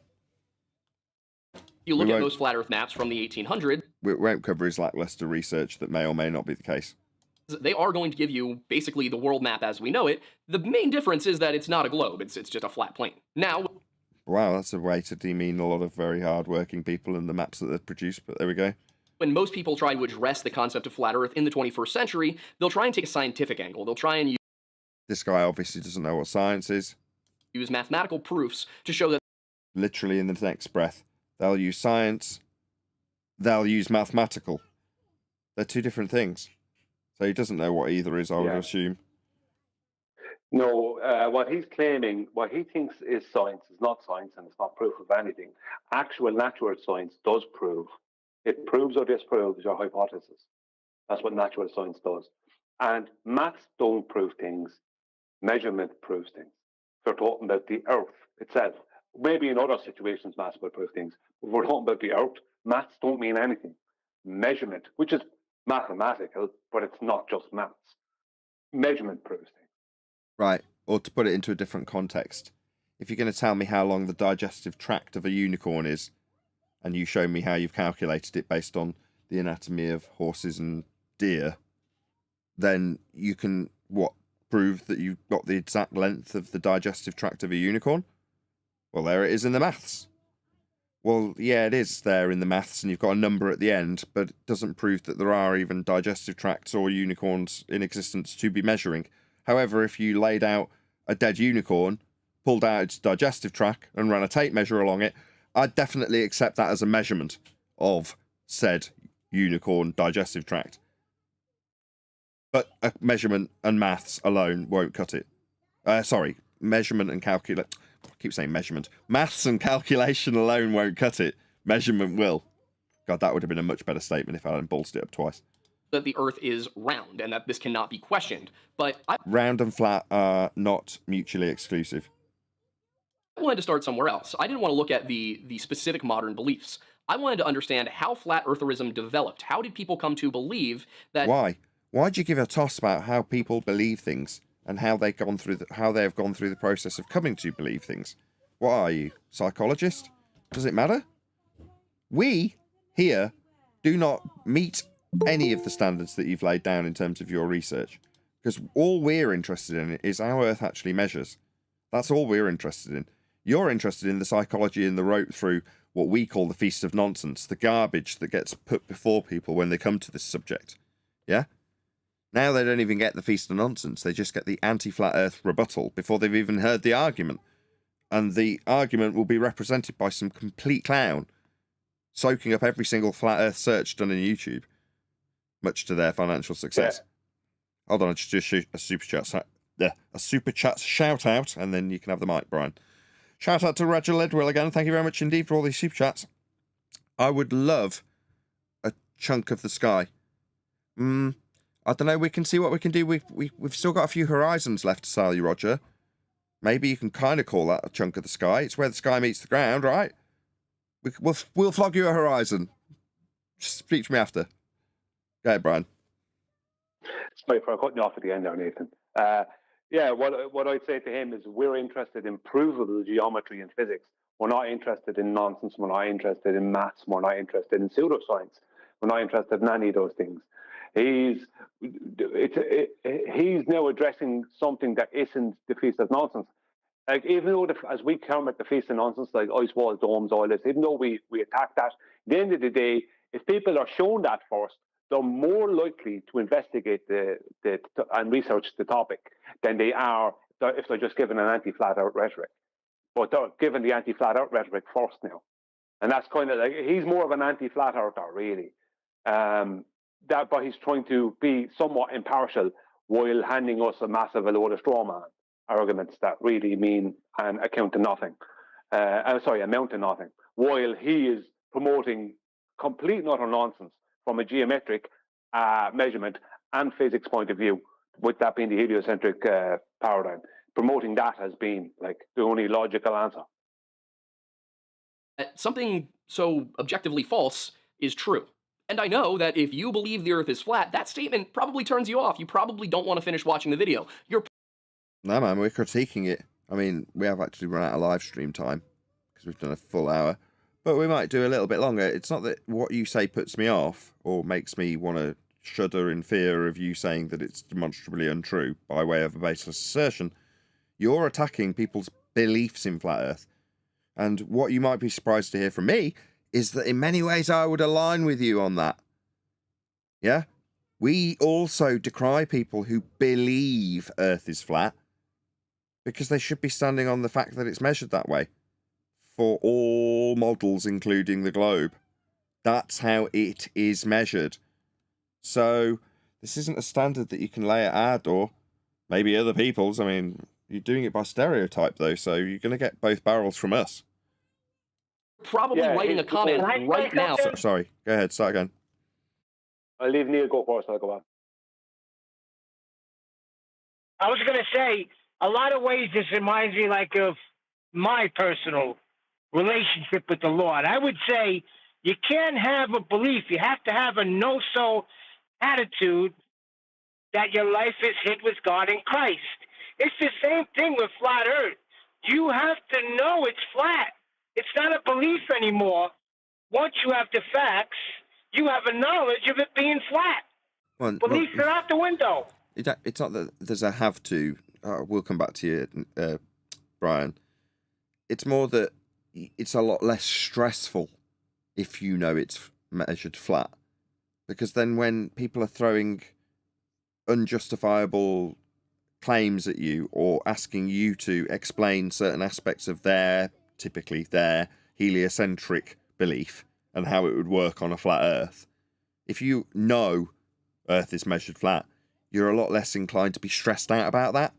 You look at most flat Earth maps from the 1800s. We won't cover his lackluster research that may or may not be the case. They are going to give you basically the world map as we know it. The main difference is that it's not a globe. It's just a flat plane. Now, wow, that's a way to demean a lot of very hard-working people and the maps that they've produced, but there we go. When most people try to address the concept of flat Earth in the 21st century, they'll try and take a scientific angle. They'll try and This guy obviously doesn't know what science is. use mathematical proofs to show that Literally in the next breath. They'll use science. They'll use mathematical. They're two different things. So he doesn't know what either is, I would assume. No, what he's claiming, what he thinks is science is not science, and it's not proof of anything. Actual natural science does prove. It proves or disproves your hypothesis. That's what natural science does. And maths don't prove things. Measurement proves things. If we're talking about the Earth itself, maybe in other situations maths will prove things. If we're talking about the Earth, maths don't mean anything. Measurement, which is mathematical, but it's not just maths. Measurement proves things. Right, or to put it into a different context, if you're going to tell me how long the digestive tract of a unicorn is, and you show me how you've calculated it based on the anatomy of horses and deer, then you can, prove that you've got the exact length of the digestive tract of a unicorn? Well, there it is in the maths. Well, yeah, it is there in the maths, and you've got a number at the end, but it doesn't prove that there are even digestive tracts or unicorns in existence to be measuring. However, if you laid out a dead unicorn, pulled out its digestive tract, and ran a tape measure along it, I'd definitely accept that as a measurement of said unicorn digestive tract. But a measurement and maths alone won't cut it. Measurement and calculate. I keep saying measurement. Maths and calculation alone won't cut it. Measurement will. God, that would have been a much better statement if I hadn't bolstered it up twice. that the Earth is round and that this cannot be questioned. But round and flat are not mutually exclusive. I wanted to start somewhere else. I didn't want to look at the specific modern beliefs. I wanted to understand how flat eartherism developed. How did people come to believe that? Why? Why'd you give a toss about how people believe things and how they have gone through the process of coming to believe things? What are you, psychologist? Does it matter? We here do not meet any of the standards that you've laid down in terms of your research, because all we're interested in is how Earth actually measures. That's all we're interested in. You're interested in the psychology and the rope through what we call the feast of nonsense, the garbage that gets put before people when they come to this subject. Yeah? Now they don't even get the feast of nonsense. They just get the anti-flat Earth rebuttal before they've even heard the argument. And the argument will be represented by some complete clown soaking up every single flat Earth search done in YouTube, much to their financial success. Yeah. Hold on, I'll just do a super chat. A super chat shout out, and then you can have the mic, Brian. Shout out to Roger Ledwell again. Thank you very much indeed for all these super chats. I would love a chunk of the sky. I don't know. We can see what we can do. We've still got a few horizons left to sell you, Roger. Maybe you can kind of call that a chunk of the sky. It's where the sky meets the ground, right? We'll flog you a horizon. Just speak to me after. Go ahead, Brian. Sorry for cutting you off at the end there, Nathan. What I'd say to him is we're interested in provable geometry and physics. We're not interested in nonsense. We're not interested in maths. We're not interested in pseudoscience. We're not interested in any of those things. He's now addressing something that isn't the feast of nonsense. Like, even though, as we come at the feast of nonsense, like ice walls, domes, all this, even though we attack that, at the end of the day, if people are shown that first, they're more likely to investigate and research the topic than they are if they're just given an anti-flat Earth rhetoric. But they're given the anti-flat Earth rhetoric first now. And that's kind of like, he's more of an anti-flat Earther, really. But he's trying to be somewhat impartial while handing us a massive load of straw man arguments that really mean and amount to nothing. While he is promoting complete and utter nonsense from a geometric measurement and physics point of view, with that being the heliocentric paradigm. Promoting that has been like the only logical answer. Something so objectively false is true. And I know that if you believe the Earth is flat, that statement probably turns you off. You probably don't want to finish watching the video. No, man, we're critiquing it. I mean, we have actually run out of live stream time because we've done a full hour, but we might do a little bit longer. It's not that what you say puts me off or makes me want to shudder in fear of you saying that it's demonstrably untrue by way of a baseless assertion. You're attacking people's beliefs in flat Earth. And what you might be surprised to hear from me is that in many ways I would align with you on that. Yeah? We also decry people who believe Earth is flat because they should be standing on the fact that it's measured that way for all models, including the globe. That's how it is measured. So this isn't a standard that you can lay at our door. Maybe other people's. I mean, you're doing it by stereotype, though, so you're going to get both barrels from us. Probably writing a comment right now. Sorry, go ahead, start again. I'll leave Neil go first, I'll go on. I was going to say, a lot of ways this reminds me like of my personal relationship with the Lord. I would say you can't have a belief. You have to have a no-so attitude that your life is hid with God in Christ. It's the same thing with flat Earth. You have to know it's flat. It's not a belief anymore. Once you have the facts, you have a knowledge of it being flat. Beliefs are out the window. It's not that there's a have to. We'll come back to you, Brian. It's more that it's a lot less stressful if you know it's measured flat. Because then when people are throwing unjustifiable claims at you or asking you to explain certain aspects of typically their heliocentric belief and how it would work on a flat Earth, if you know Earth is measured flat, you're a lot less inclined to be stressed out about that.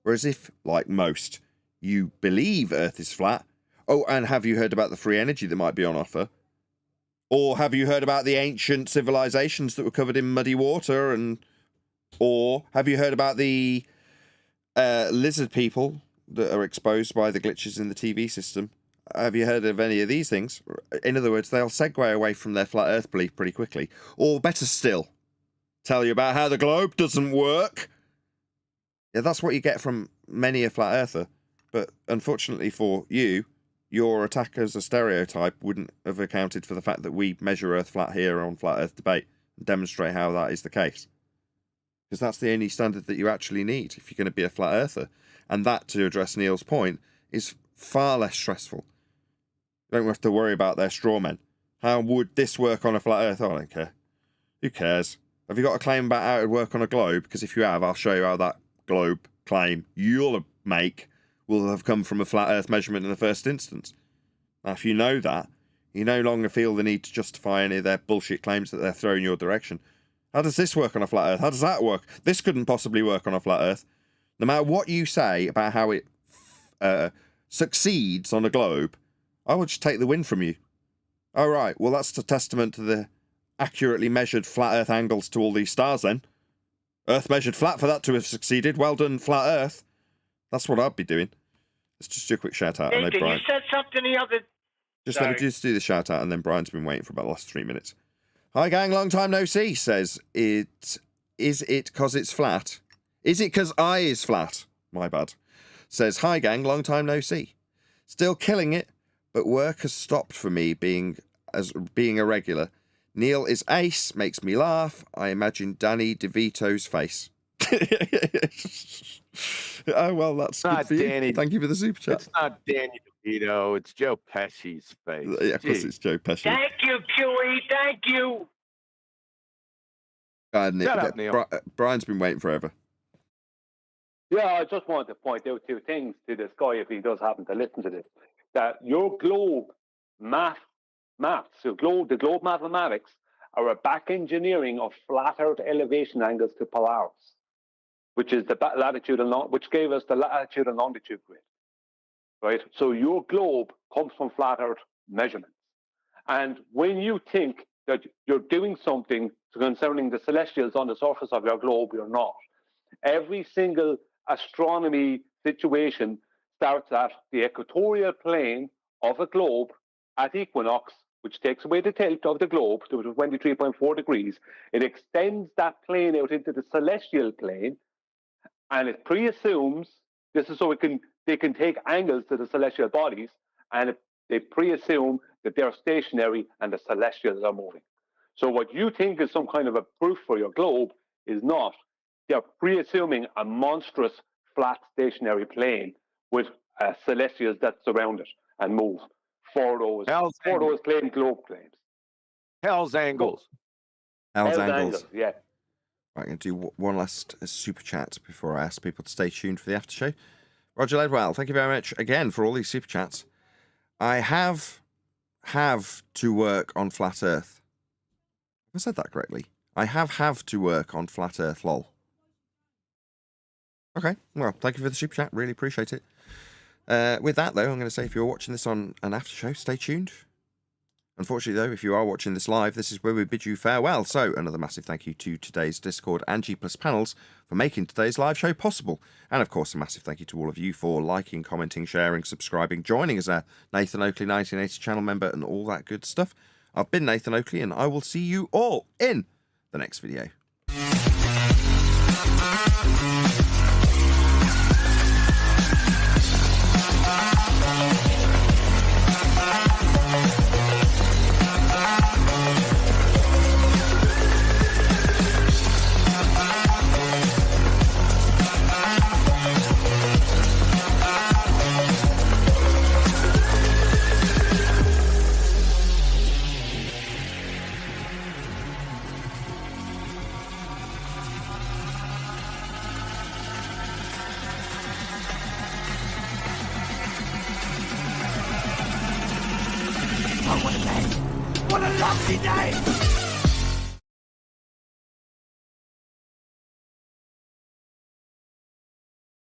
Whereas if, like most, you believe Earth is flat, oh, and have you heard about the free energy that might be on offer? Or have you heard about the ancient civilizations that were covered in muddy water? Or have you heard about the lizard people that are exposed by the glitches in the TV system? Have you heard of any of these things? In other words, they'll segue away from their flat Earth belief pretty quickly. Or better still, tell you about how the globe doesn't work. Yeah, that's what you get from many a flat earther. But unfortunately for you, your attack as a stereotype wouldn't have accounted for the fact that we measure Earth flat here on Flat Earth Debate and demonstrate how that is the case. Because that's the only standard that you actually need if you're going to be a flat earther. And that, to address Neil's point, is far less stressful. You don't have to worry about their straw men. How would this work on a flat earth? Oh, I don't care. Who cares? Have you got a claim about how it would work on a globe? Because if you have, I'll show you how that globe claim you'll make will have come from a flat earth measurement in the first instance. Now, if you know that, you no longer feel the need to justify any of their bullshit claims that they're throwing your direction. How does this work on a flat earth? How does that work? This couldn't possibly work on a flat earth. No matter what you say about how it succeeds on a globe, I would just take the win from you. Oh, right. Well, that's a testament to the accurately measured flat earth angles to all these stars then. Earth measured flat for that to have succeeded. Well done, flat earth. That's what I'd be doing. Let's just do a quick shout out. Nathan, you said something the other... Let me just do the shout out, and then Brian's been waiting for about the last 3 minutes. Hi gang, long time no see, says, is it cause it's flat? Is it cause I is flat? My bad. Says, hi gang, long time no see. Still killing it, but work has stopped for me being a regular. Neil is ace, makes me laugh. I imagine Danny DeVito's face. Oh, well, that's good for Danny. you. Thank you for the super chat. It's not Danny DeVito, it's Joe Pesci's face. Yeah, of course it's Joe Pesci. Thank you, QE, thank you. Shut up, Neil. Brian's been waiting forever. Yeah, I just wanted to point out two things to this guy if he does happen to listen to this. That your globe maths, the globe mathematics are a back engineering of flat Earth elevation angles to Polaris, which is the latitude and which gave us the latitude and longitude grid. Right? So your globe comes from flat Earth measurements. And when you think that you're doing something concerning the celestials on the surface of your globe, you're not. Every single astronomy situation starts at the equatorial plane of a globe at equinox, which takes away the tilt of the globe to 23.4 degrees. It extends that plane out into the celestial plane, and it pre-assumes, this is so they can take angles to the celestial bodies, and they pre-assume that they're stationary and the celestials are moving. So what you think is some kind of a proof for your globe is not. They're pre-assuming a monstrous flat stationary plane with celestials that surround it and move for those plain globe claims. Hell's angles. Hell's angles. Yeah. Right, I'm going to do one last super chat before I ask people to stay tuned for the after show. Roger Ledwell, thank you very much again for all these super chats. I have to work on flat Earth. Have I said that correctly? I have to work on flat Earth, lol. Okay, well, thank you for the super chat. Really appreciate it. With that, though, I'm going to say if you're watching this on an after show, stay tuned. Unfortunately, though, if you are watching this live, this is where we bid you farewell. So, another massive thank you to today's Discord and G+ panels for making today's live show possible. And, of course, a massive thank you to all of you for liking, commenting, sharing, subscribing, joining as a Nathan Oakley 1980 channel member and all that good stuff. I've been Nathan Oakley, and I will see you all in the next video. What a lovely day!